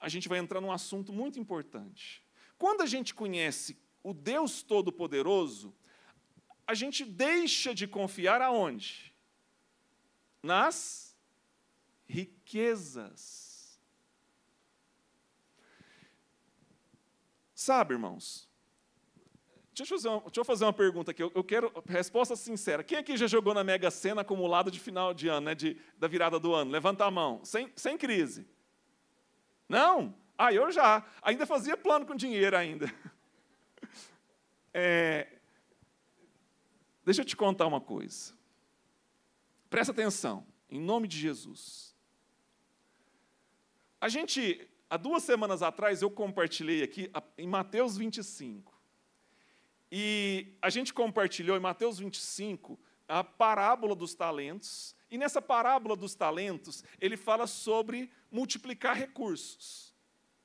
a gente vai entrar num assunto muito importante. Quando a gente conhece o Deus Todo-Poderoso, a gente deixa de confiar aonde? Nas riquezas. Sabe, irmãos? Deixa eu fazer uma pergunta aqui. Eu quero resposta sincera. Quem aqui já jogou na Mega Sena acumulado de final de ano, né, da virada do ano? Levanta a mão. Sem crise. Não? Eu já. Ainda fazia plano com dinheiro ainda. Deixa eu te contar uma coisa. Presta atenção, em nome de Jesus. Há 2 semanas atrás, eu compartilhei aqui em Mateus 25. E a gente compartilhou em Mateus 25 a parábola dos talentos. E nessa parábola dos talentos, ele fala sobre multiplicar recursos.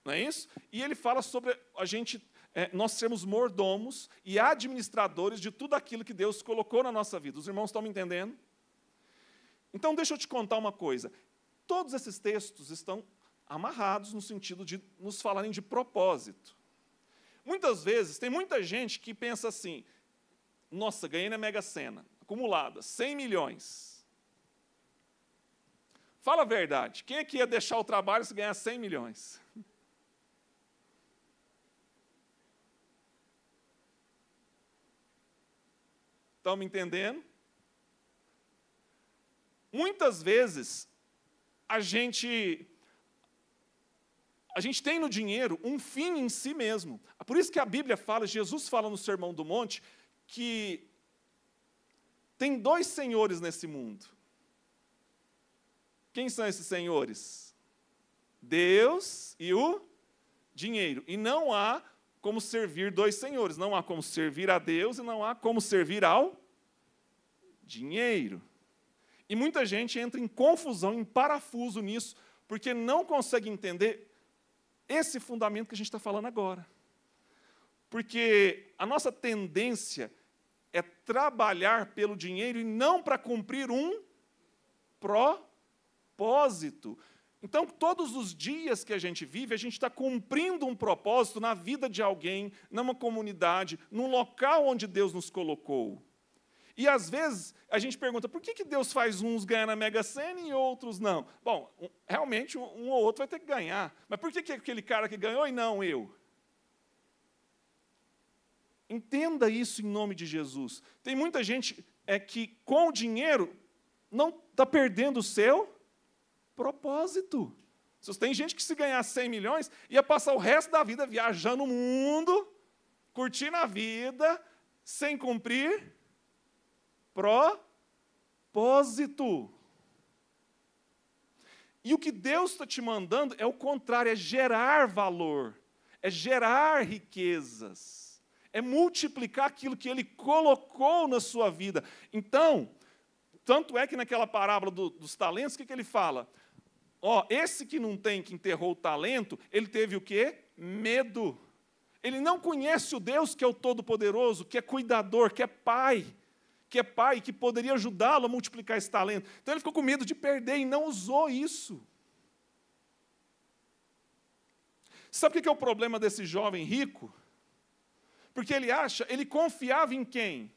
Não é isso? E ele fala sobre nós sermos mordomos e administradores de tudo aquilo que Deus colocou na nossa vida. Os irmãos estão me entendendo? Então, deixa eu te contar uma coisa. Todos esses textos estão amarrados no sentido de nos falarem de propósito. Muitas vezes, tem muita gente que pensa assim: nossa, ganhei na Mega Sena, acumulada, 100 milhões. Fala a verdade, quem é que ia deixar o trabalho se ganhar 100 milhões? Estão me entendendo? Muitas vezes, a gente tem no dinheiro um fim em si mesmo. Por isso que a Bíblia fala, Jesus fala no Sermão do Monte, que tem 2 senhores nesse mundo. Quem são esses senhores? Deus e o dinheiro. E não há como servir 2 senhores. Não há como servir a Deus e não há como servir ao dinheiro. E muita gente entra em confusão, em parafuso nisso, porque não consegue entender esse fundamento que a gente está falando agora. Porque a nossa tendência é trabalhar pelo dinheiro e não para cumprir um propósito. Então, todos os dias que a gente vive, a gente está cumprindo um propósito na vida de alguém, numa comunidade, num local onde Deus nos colocou. E, às vezes, a gente pergunta, por que Deus faz uns ganhar na Mega Sena e outros não? Bom, realmente, um ou outro vai ter que ganhar. Mas por que aquele cara que ganhou e não eu? Entenda isso em nome de Jesus. Tem muita gente que, com o dinheiro, não está perdendo o seu propósito. Tem gente que, se ganhar 100 milhões, ia passar o resto da vida viajando o mundo, curtindo a vida, sem cumprir propósito. E o que Deus está te mandando é o contrário, é gerar valor, é gerar riquezas, é multiplicar aquilo que Ele colocou na sua vida. Então, tanto é que naquela parábola dos talentos, o que Ele fala? Esse que não tem, que enterrou o talento, ele teve o quê? Medo. Ele não conhece o Deus que é o Todo-Poderoso, que é cuidador, que é pai, que poderia ajudá-lo a multiplicar esse talento. Então ele ficou com medo de perder e não usou isso. Sabe o que é o problema desse jovem rico? Porque ele confiava em quem?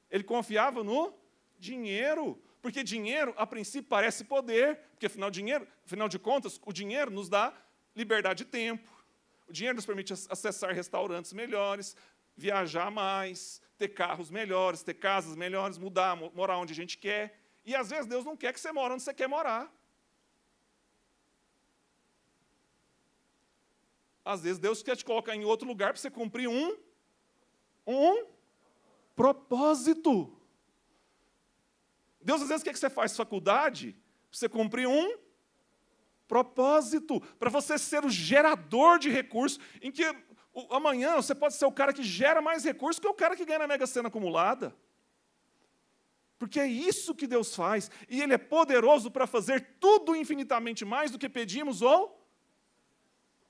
Ele confiava no dinheiro. Porque dinheiro, a princípio, parece poder, porque, afinal de contas, o dinheiro nos dá liberdade de tempo, o dinheiro nos permite acessar restaurantes melhores, viajar mais, ter carros melhores, ter casas melhores, morar onde a gente quer. E, às vezes, Deus não quer que você more onde você quer morar. Às vezes, Deus quer te colocar em outro lugar para você cumprir um propósito. Deus, às vezes, quer que você faça faculdade para você cumprir um propósito, para você ser o gerador de recursos, em que amanhã você pode ser o cara que gera mais recursos que o cara que ganha na Mega Sena acumulada. Porque é isso que Deus faz, e Ele é poderoso para fazer tudo infinitamente mais do que pedimos ou...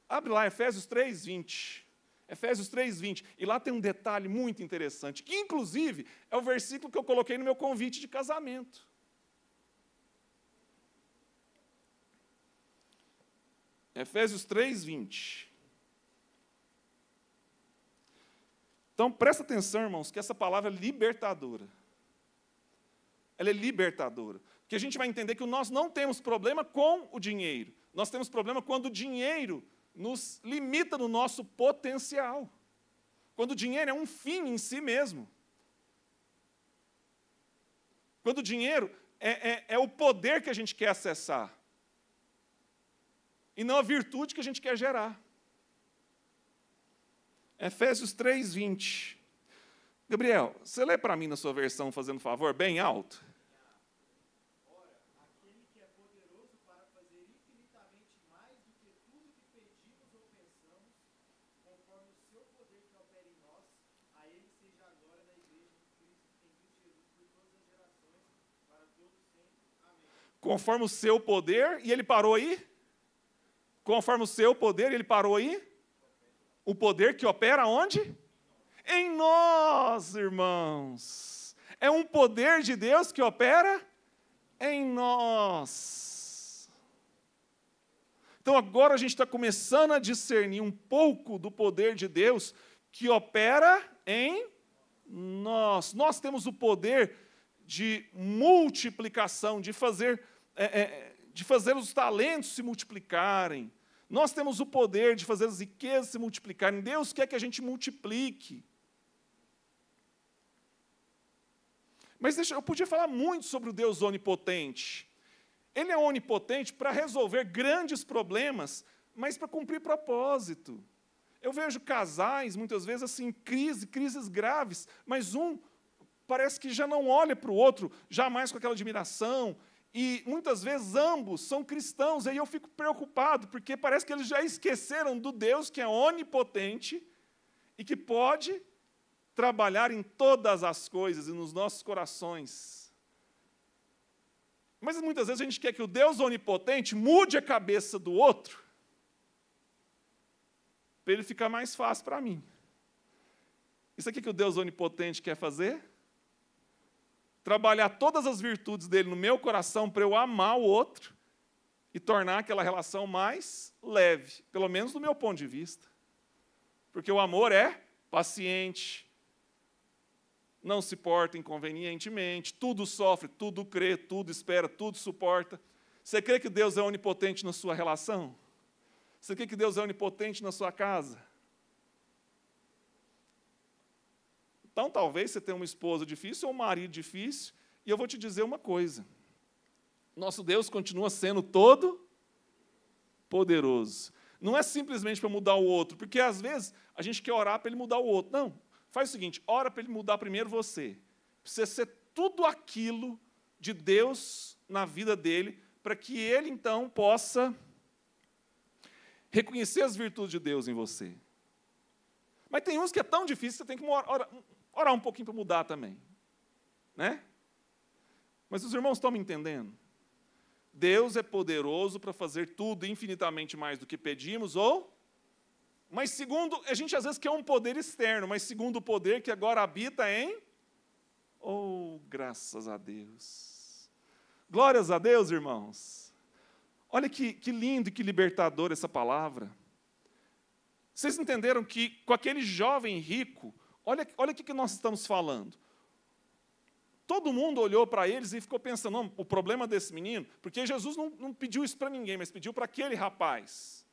Abre lá, Efésios 3:20. Efésios 3:20. E lá tem um detalhe muito interessante, que, inclusive, é o versículo que eu coloquei no meu convite de casamento. Efésios 3:20. Então, presta atenção, irmãos, que essa palavra é libertadora. Ela é libertadora. Porque a gente vai entender que nós não temos problema com o dinheiro. Nós temos problema quando o dinheiro nos limita no nosso potencial. Quando o dinheiro é um fim em si mesmo. Quando o dinheiro é o poder que a gente quer acessar. E não a virtude que a gente quer gerar. Efésios 3:20. Gabriel, você lê para mim na sua versão, fazendo favor, bem alto? Conforme o seu poder, e ele parou aí? Conforme o seu poder, ele parou aí? O poder que opera onde? Em nós, irmãos. É um poder de Deus que opera em nós. Então agora a gente está começando a discernir um pouco do poder de Deus que opera em nós. Nós temos o poder de multiplicação, de fazer os talentos se multiplicarem. Nós temos o poder de fazer as riquezas se multiplicarem. Deus quer que a gente multiplique. Mas eu podia falar muito sobre o Deus onipotente. Ele é onipotente para resolver grandes problemas, mas para cumprir propósito. Eu vejo casais, muitas vezes, assim, crises graves, mas um parece que já não olha para o outro, jamais com aquela admiração, e muitas vezes ambos são cristãos, aí eu fico preocupado, porque parece que eles já esqueceram do Deus que é onipotente e que pode trabalhar em todas as coisas e nos nossos corações. Mas muitas vezes a gente quer que o Deus onipotente mude a cabeça do outro, para ele ficar mais fácil para mim. Isso aqui que o Deus onipotente quer fazer? trabalhar todas as virtudes dele no meu coração para eu amar o outro e tornar aquela relação mais leve, pelo menos do meu ponto de vista. Porque o amor é paciente, não se porta inconvenientemente, tudo sofre, tudo crê, tudo espera, tudo suporta. Você crê que Deus é onipotente na sua relação? Você crê que Deus é onipotente na sua casa? Então, talvez você tenha uma esposa difícil ou um marido difícil, e eu vou te dizer uma coisa. Nosso Deus continua sendo todo poderoso. Não é simplesmente para mudar o outro, porque às vezes a gente quer orar para ele mudar o outro. Não, faz o seguinte, ora para ele mudar primeiro você. Para você ser tudo aquilo de Deus na vida dele, para que ele, então, possa reconhecer as virtudes de Deus em você. Mas tem uns que é tão difícil, você tem que orar um pouquinho para mudar também. Né? Mas os irmãos estão me entendendo? Deus é poderoso para fazer tudo infinitamente mais do que pedimos, mas segundo, a gente às vezes quer um poder externo, mas segundo o poder que agora habita em... graças a Deus. Glórias a Deus, irmãos. Olha que lindo e que libertador essa palavra. Vocês entenderam que com aquele jovem rico, olha o que nós estamos falando. Todo mundo olhou para eles e ficou pensando, não, o problema desse menino, porque Jesus não pediu isso para ninguém, mas pediu para aquele rapaz.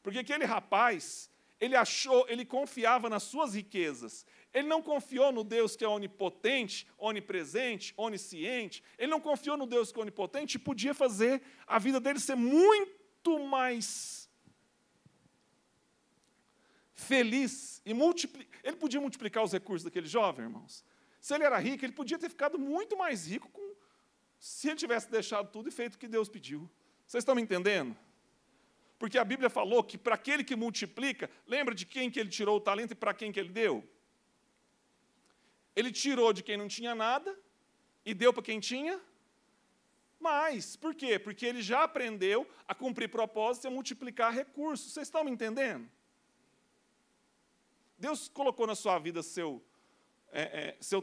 Porque aquele rapaz, ele confiava nas suas riquezas. Ele não confiou no Deus que é onipotente, onipresente, onisciente. Ele não confiou no Deus que é onipotente e podia fazer a vida dele ser muito mais feliz. Ele podia multiplicar os recursos daquele jovem, irmãos. Se ele era rico, ele podia ter ficado muito mais rico se ele tivesse deixado tudo e feito o que Deus pediu. Vocês estão me entendendo? Porque a Bíblia falou que para aquele que multiplica, lembra de quem que ele tirou o talento e para quem que ele deu? Ele tirou de quem não tinha nada e deu para quem tinha mais. Por quê? Porque ele já aprendeu a cumprir propósitos e a multiplicar recursos. Vocês estão me entendendo? Deus colocou na sua vida seu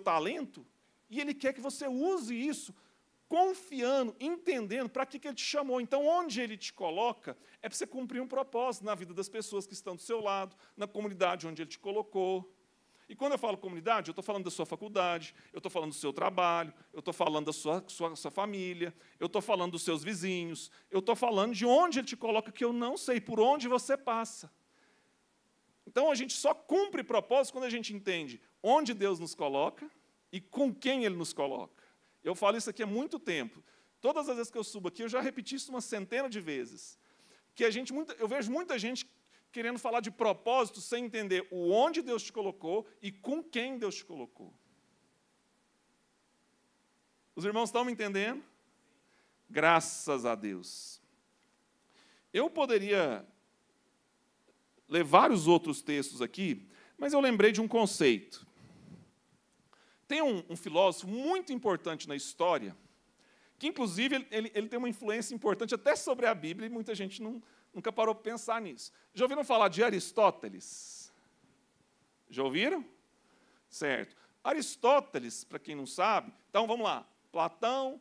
talento, e Ele quer que você use isso, confiando, entendendo para que Ele te chamou. Então, onde Ele te coloca, é para você cumprir um propósito na vida das pessoas que estão do seu lado, na comunidade onde Ele te colocou. E quando eu falo comunidade, eu estou falando da sua faculdade, eu estou falando do seu trabalho, eu estou falando da sua família, eu estou falando dos seus vizinhos, eu estou falando de onde Ele te coloca, que eu não sei, por onde você passa. Então, a gente só cumpre propósito quando a gente entende onde Deus nos coloca e com quem Ele nos coloca. Eu falo isso aqui há muito tempo. Todas as vezes que eu subo aqui, eu já repeti isso uma centena de vezes. Que eu vejo muita gente querendo falar de propósito sem entender o onde Deus te colocou e com quem Deus te colocou. Os irmãos estão me entendendo? Graças a Deus. Eu poderia ler vários outros textos aqui, mas eu lembrei de um conceito. Tem um filósofo muito importante na história, que, inclusive, ele tem uma influência importante até sobre a Bíblia, e muita gente nunca parou para pensar nisso. Já ouviram falar de Aristóteles? Já ouviram? Certo. Aristóteles, para quem não sabe, então vamos lá. Platão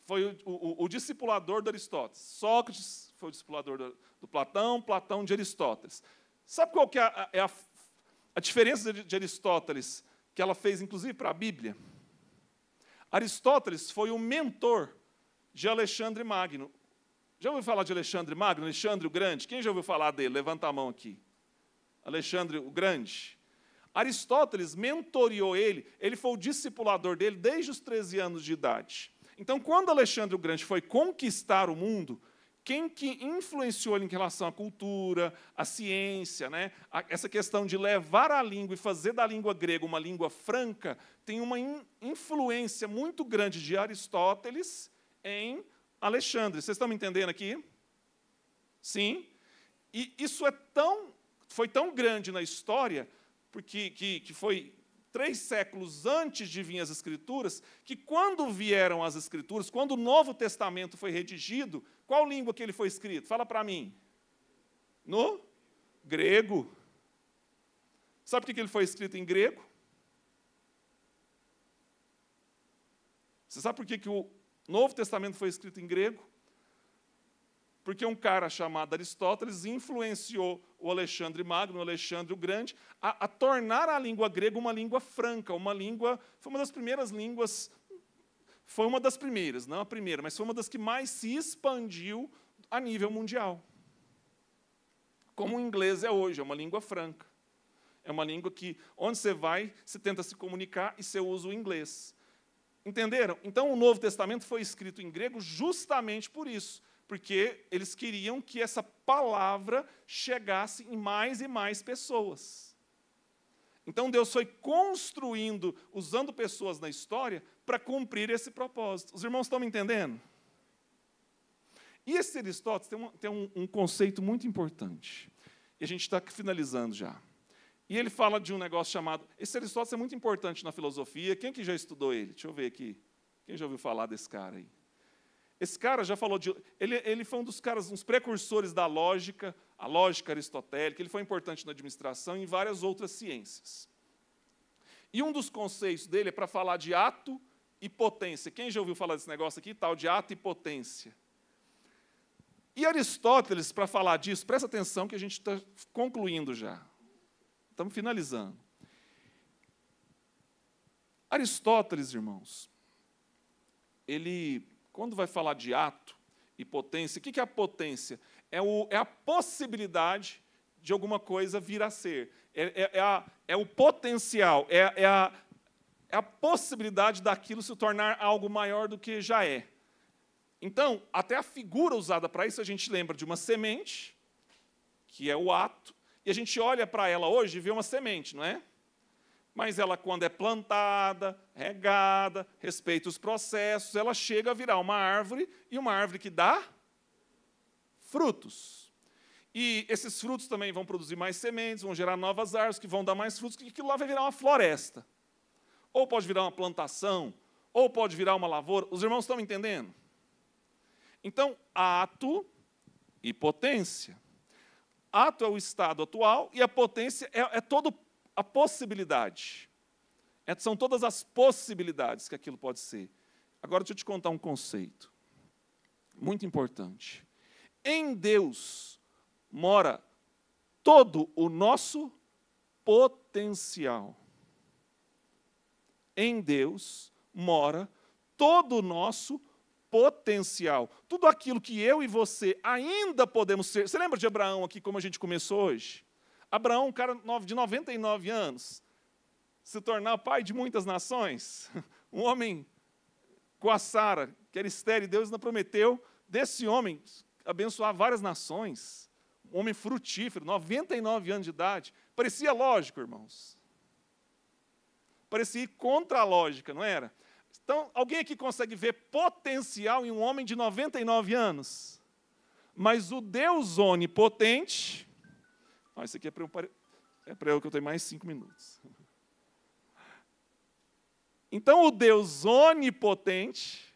foi o discipulador de Aristóteles. Sócrates foi o discipulador do Platão, Platão de Aristóteles. Sabe qual que é a diferença de Aristóteles, que ela fez, inclusive, para a Bíblia? Aristóteles foi o mentor de Alexandre Magno. Já ouviu falar de Alexandre Magno? Alexandre o Grande? Quem já ouviu falar dele? Levanta a mão aqui. Alexandre o Grande. Aristóteles mentoriou ele foi o discipulador dele desde os 13 anos de idade. Então, quando Alexandre o Grande foi conquistar o mundo, quem que influenciou ele em relação à cultura, à ciência, né? Essa questão de levar a língua e fazer da língua grega uma língua franca, tem uma influência muito grande de Aristóteles em Alexandre. Vocês estão me entendendo aqui? Sim? E isso foi tão grande na história, porque que foi 3 séculos antes de vir as Escrituras, que quando vieram as Escrituras, quando o Novo Testamento foi redigido, qual língua que ele foi escrito? Fala para mim. No grego. Sabe por que ele foi escrito em grego? Você sabe por que o Novo Testamento foi escrito em grego? Porque um cara chamado Aristóteles influenciou o Alexandre Magno, o Alexandre o Grande, a tornar a língua grega uma língua franca, foi uma das primeiras línguas, foi uma das primeiras, não a primeira, mas foi uma das que mais se expandiu a nível mundial. Como o inglês é hoje, é uma língua franca. É uma língua que, onde você vai, você tenta se comunicar e você usa o inglês. Entenderam? Então, o Novo Testamento foi escrito em grego justamente por isso, porque eles queriam que essa palavra chegasse em mais e mais pessoas. Então, Deus foi construindo, usando pessoas na história, para cumprir esse propósito. Os irmãos estão me entendendo? E esse Aristóteles tem um conceito muito importante. E a gente está finalizando já. E ele fala de um negócio chamado... Esse Aristóteles é muito importante na filosofia. Quem que já estudou ele? Deixa eu ver aqui. Quem já ouviu falar desse cara aí? Esse cara já falou de... Ele foi um dos caras, uns precursores da lógica, a lógica aristotélica. Ele foi importante na administração e em várias outras ciências. E um dos conceitos dele é para falar de ato e potência. Quem já ouviu falar desse negócio aqui? Tal de ato e potência. E Aristóteles, para falar disso, presta atenção que a gente está concluindo já. Estamos finalizando. Aristóteles, irmãos, ele, quando vai falar de ato e potência, o que é a potência? É a possibilidade de alguma coisa vir a ser. É o potencial, é a possibilidade daquilo se tornar algo maior do que já é. Então, até a figura usada para isso, a gente lembra de uma semente, que é o ato, e a gente olha para ela hoje e vê uma semente, não é? Mas ela, quando é plantada, regada, respeita os processos, ela chega a virar uma árvore, e uma árvore que dá frutos. E esses frutos também vão produzir mais sementes, vão gerar novas árvores, que vão dar mais frutos, e aquilo lá vai virar uma floresta. Ou pode virar uma plantação, ou pode virar uma lavoura. Os irmãos estão me entendendo? Então, ato e potência. Ato é o estado atual e a potência é toda a possibilidade. São todas as possibilidades que aquilo pode ser. Agora, deixa eu te contar um conceito muito importante. Em Deus mora todo o nosso potencial. Em Deus mora todo o nosso potencial. Tudo aquilo que eu e você ainda podemos ser. Você lembra de Abraão aqui, como a gente começou hoje? Abraão, um cara de 99 anos, se tornar pai de muitas nações. Um homem com a Sara, que era estéril, Deus ainda prometeu desse homem abençoar várias nações. Um homem frutífero, 99 anos de idade. Parecia lógico, irmãos. Parecia ir contra a lógica, não era? Então, alguém aqui consegue ver potencial em um homem de 99 anos? Mas o Deus onipotente... Isso aqui é para eu que eu tenho mais 5 minutos. Então, o Deus onipotente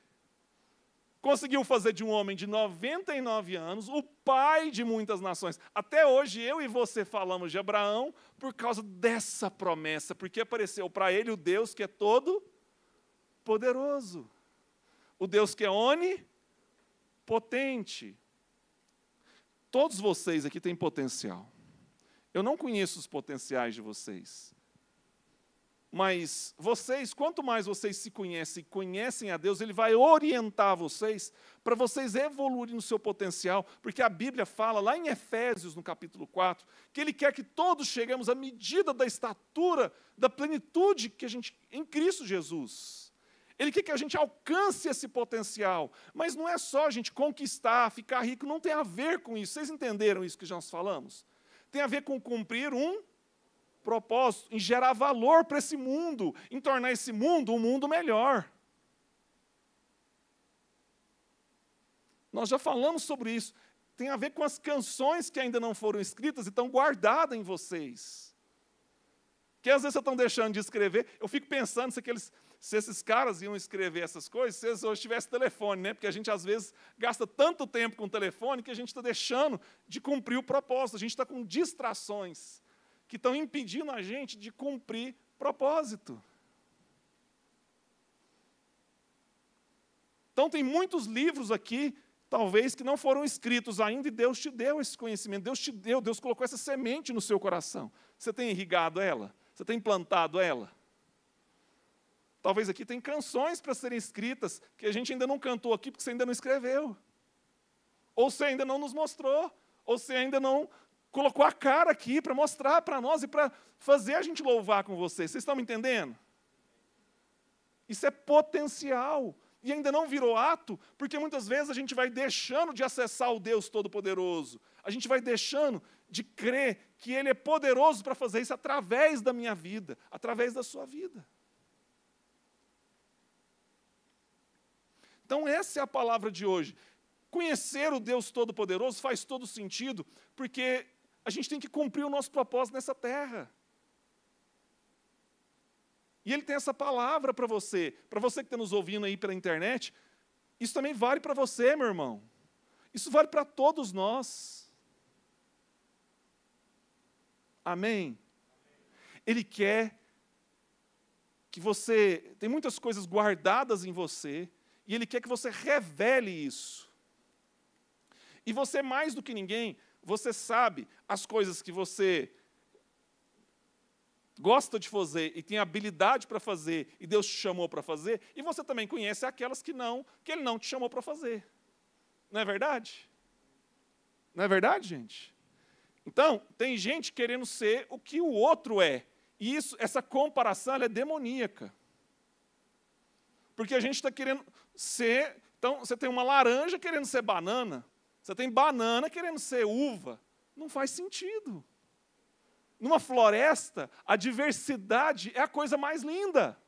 conseguiu fazer de um homem de 99 anos o pai de muitas nações. Até hoje, eu e você falamos de Abraão por causa dessa promessa, porque apareceu para ele o Deus que é todo poderoso. O Deus que é onipotente. Todos vocês aqui têm potencial. Eu não conheço os potenciais de vocês. Mas vocês, quanto mais vocês se conhecem e conhecem a Deus, Ele vai orientar vocês para vocês evoluírem no seu potencial, porque a Bíblia fala, lá em Efésios, no capítulo 4, que Ele quer que todos cheguemos à medida da estatura, da plenitude que a gente, em Cristo Jesus. Ele quer que a gente alcance esse potencial, mas não é só a gente conquistar, ficar rico, não tem a ver com isso. Vocês entenderam isso que nós falamos? Tem a ver com cumprir um propósito, em gerar valor para esse mundo, em tornar esse mundo um mundo melhor. Nós já falamos sobre isso. Tem a ver com as canções que ainda não foram escritas e estão guardadas em vocês. Que às vezes vocês estão deixando de escrever. Eu fico pensando se esses caras iam escrever essas coisas, se eles hoje tivessem telefone, né? Porque a gente, às vezes, gasta tanto tempo com o telefone que a gente está deixando de cumprir o propósito. A gente está com distrações que estão impedindo a gente de cumprir propósito. Então, tem muitos livros aqui, talvez, que não foram escritos ainda, e Deus te deu esse conhecimento, Deus colocou essa semente no seu coração. Você tem irrigado ela? Você tem plantado ela? Talvez aqui tem canções para serem escritas, que a gente ainda não cantou aqui, porque você ainda não escreveu. Ou você ainda não nos mostrou, ou você ainda não colocou a cara aqui para mostrar para nós e para fazer a gente louvar com você. Vocês estão me entendendo? Isso é potencial. E ainda não virou ato, porque muitas vezes a gente vai deixando de acessar o Deus Todo-Poderoso. A gente vai deixando de crer que Ele é poderoso para fazer isso através da minha vida, através da sua vida. Então essa é a palavra de hoje. Conhecer o Deus Todo-Poderoso faz todo sentido, porque a gente tem que cumprir o nosso propósito nessa terra. E Ele tem essa palavra para você que está nos ouvindo aí pela internet. Isso também vale para você, meu irmão. Isso vale para todos nós. Amém? Ele quer que você... Tem muitas coisas guardadas em você, e Ele quer que você revele isso. E você, mais do que ninguém, você sabe as coisas que você gosta de fazer e tem habilidade para fazer, e Deus te chamou para fazer, e você também conhece aquelas que Ele não te chamou para fazer. Não é verdade? Não é verdade, gente? Então, tem gente querendo ser o que o outro é. E essa comparação ela é demoníaca. Porque a gente está querendo ser... Então, você tem uma laranja querendo ser banana. Você tem banana querendo ser uva. Não faz sentido. Numa floresta, a diversidade é a coisa mais linda.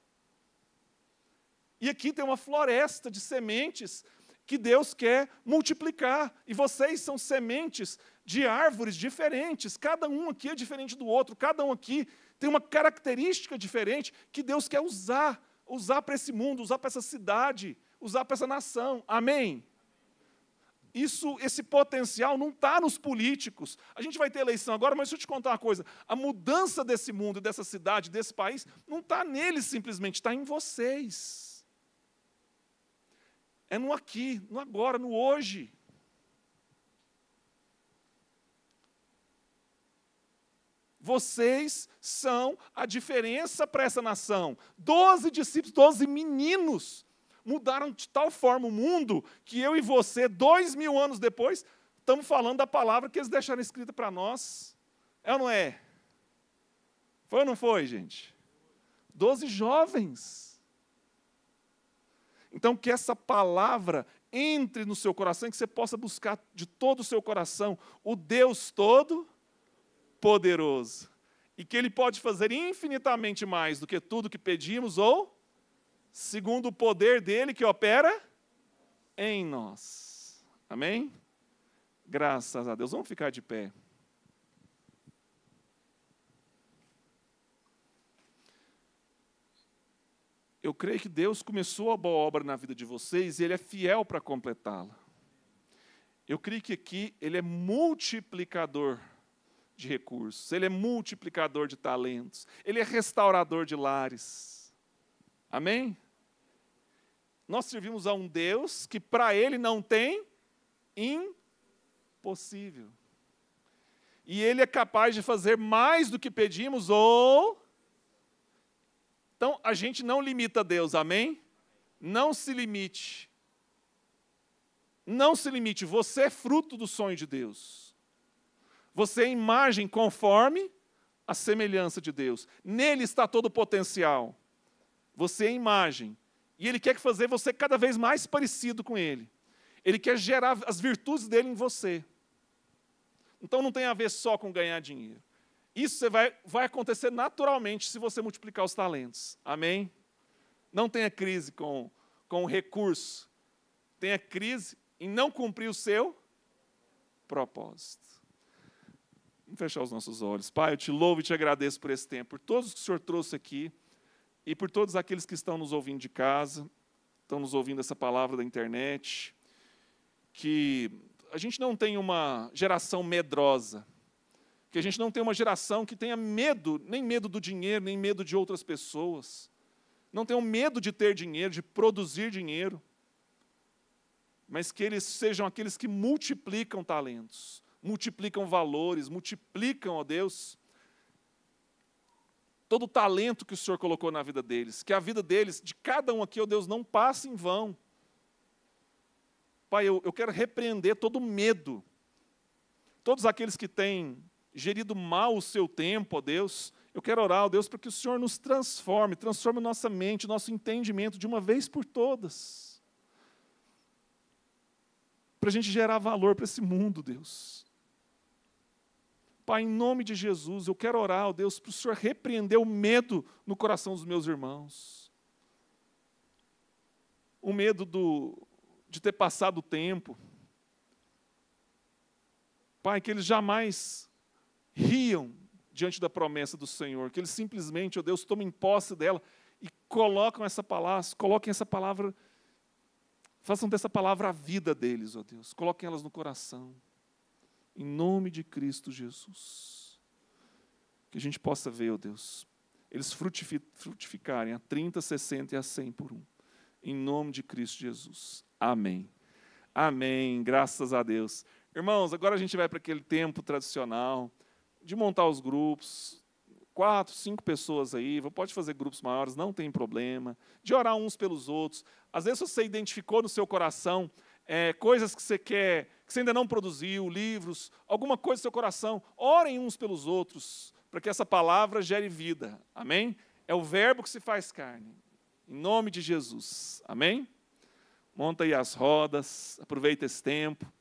E aqui tem uma floresta de sementes que Deus quer multiplicar. E vocês são sementes de árvores diferentes. Cada um aqui é diferente do outro. Cada um aqui tem uma característica diferente que Deus quer usar para esse mundo, usar para essa cidade, usar para essa nação. Amém? Esse potencial não está nos políticos. A gente vai ter eleição agora, mas deixa eu te contar uma coisa. A mudança desse mundo, dessa cidade, desse país, não está neles simplesmente, está em vocês. É no aqui, no agora, no hoje. Vocês são a diferença para essa nação. 12 discípulos, 12 meninos, mudaram de tal forma o mundo que eu e você, 2000 anos depois, estamos falando da palavra que eles deixaram escrita para nós. É ou não é? Foi ou não foi, gente? 12 jovens. Então, que essa palavra entre no seu coração e que você possa buscar de todo o seu coração o Deus Todo-Poderoso. E que Ele pode fazer infinitamente mais do que tudo que pedimos ou segundo o poder dele que opera em nós. Amém? Graças a Deus. Vamos ficar de pé. Eu creio que Deus começou a boa obra na vida de vocês e Ele é fiel para completá-la. Eu creio que aqui Ele é multiplicador de recursos, Ele é multiplicador de talentos, Ele é restaurador de lares. Amém? Nós servimos a um Deus que para Ele não tem impossível. E Ele é capaz de fazer mais do que pedimos ou... Então, a gente não limita Deus, amém? Não se limite. Não se limite, você é fruto do sonho de Deus. Você é imagem conforme a semelhança de Deus. Nele está todo o potencial. Você é imagem. E Ele quer fazer você cada vez mais parecido com Ele. Ele quer gerar as virtudes dele em você. Então não tem a ver só com ganhar dinheiro. Isso vai acontecer naturalmente se você multiplicar os talentos. Amém? Não tenha crise com o recurso. Tenha crise em não cumprir o seu propósito. Vamos fechar os nossos olhos. Pai, eu te louvo e te agradeço por esse tempo, por todos que o Senhor trouxe aqui. E por todos aqueles que estão nos ouvindo de casa, estão nos ouvindo essa palavra da internet, que a gente não tem uma geração medrosa, que a gente não tem uma geração que tenha medo, nem medo do dinheiro, nem medo de outras pessoas, não tenham medo de ter dinheiro, de produzir dinheiro, mas que eles sejam aqueles que multiplicam talentos, multiplicam valores, multiplicam, ó Deus, todo o talento que o Senhor colocou na vida deles, que a vida deles, de cada um aqui, ó Deus, não passe em vão. Pai, eu quero repreender todo medo, todos aqueles que têm gerido mal o seu tempo, ó Deus, eu quero orar, ó Deus, para que o Senhor nos transforme nossa mente, nosso entendimento de uma vez por todas, para a gente gerar valor para esse mundo, Deus. Pai, em nome de Jesus, eu quero orar, ó Deus, para o Senhor repreender o medo no coração dos meus irmãos. O medo de ter passado o tempo. Pai, que eles jamais riam diante da promessa do Senhor, que eles simplesmente, ó Deus, tomem posse dela e coloquem essa palavra, façam dessa palavra a vida deles, ó Deus, coloquem elas no coração. Em nome de Cristo Jesus. Que a gente possa ver, ó Deus, eles frutificarem a 30, 60 e a 100 por um. Em nome de Cristo Jesus. Amém. Amém. Graças a Deus. Irmãos, agora a gente vai para aquele tempo tradicional de montar os grupos. 4, 5 pessoas aí. Pode fazer grupos maiores, não tem problema. De orar uns pelos outros. Às vezes você identificou no seu coração coisas que você quer, que você ainda não produziu, livros, alguma coisa no seu coração, orem uns pelos outros, para que essa palavra gere vida, amém? É o verbo que se faz carne, em nome de Jesus, amém? Monta aí as rodas, aproveita esse tempo,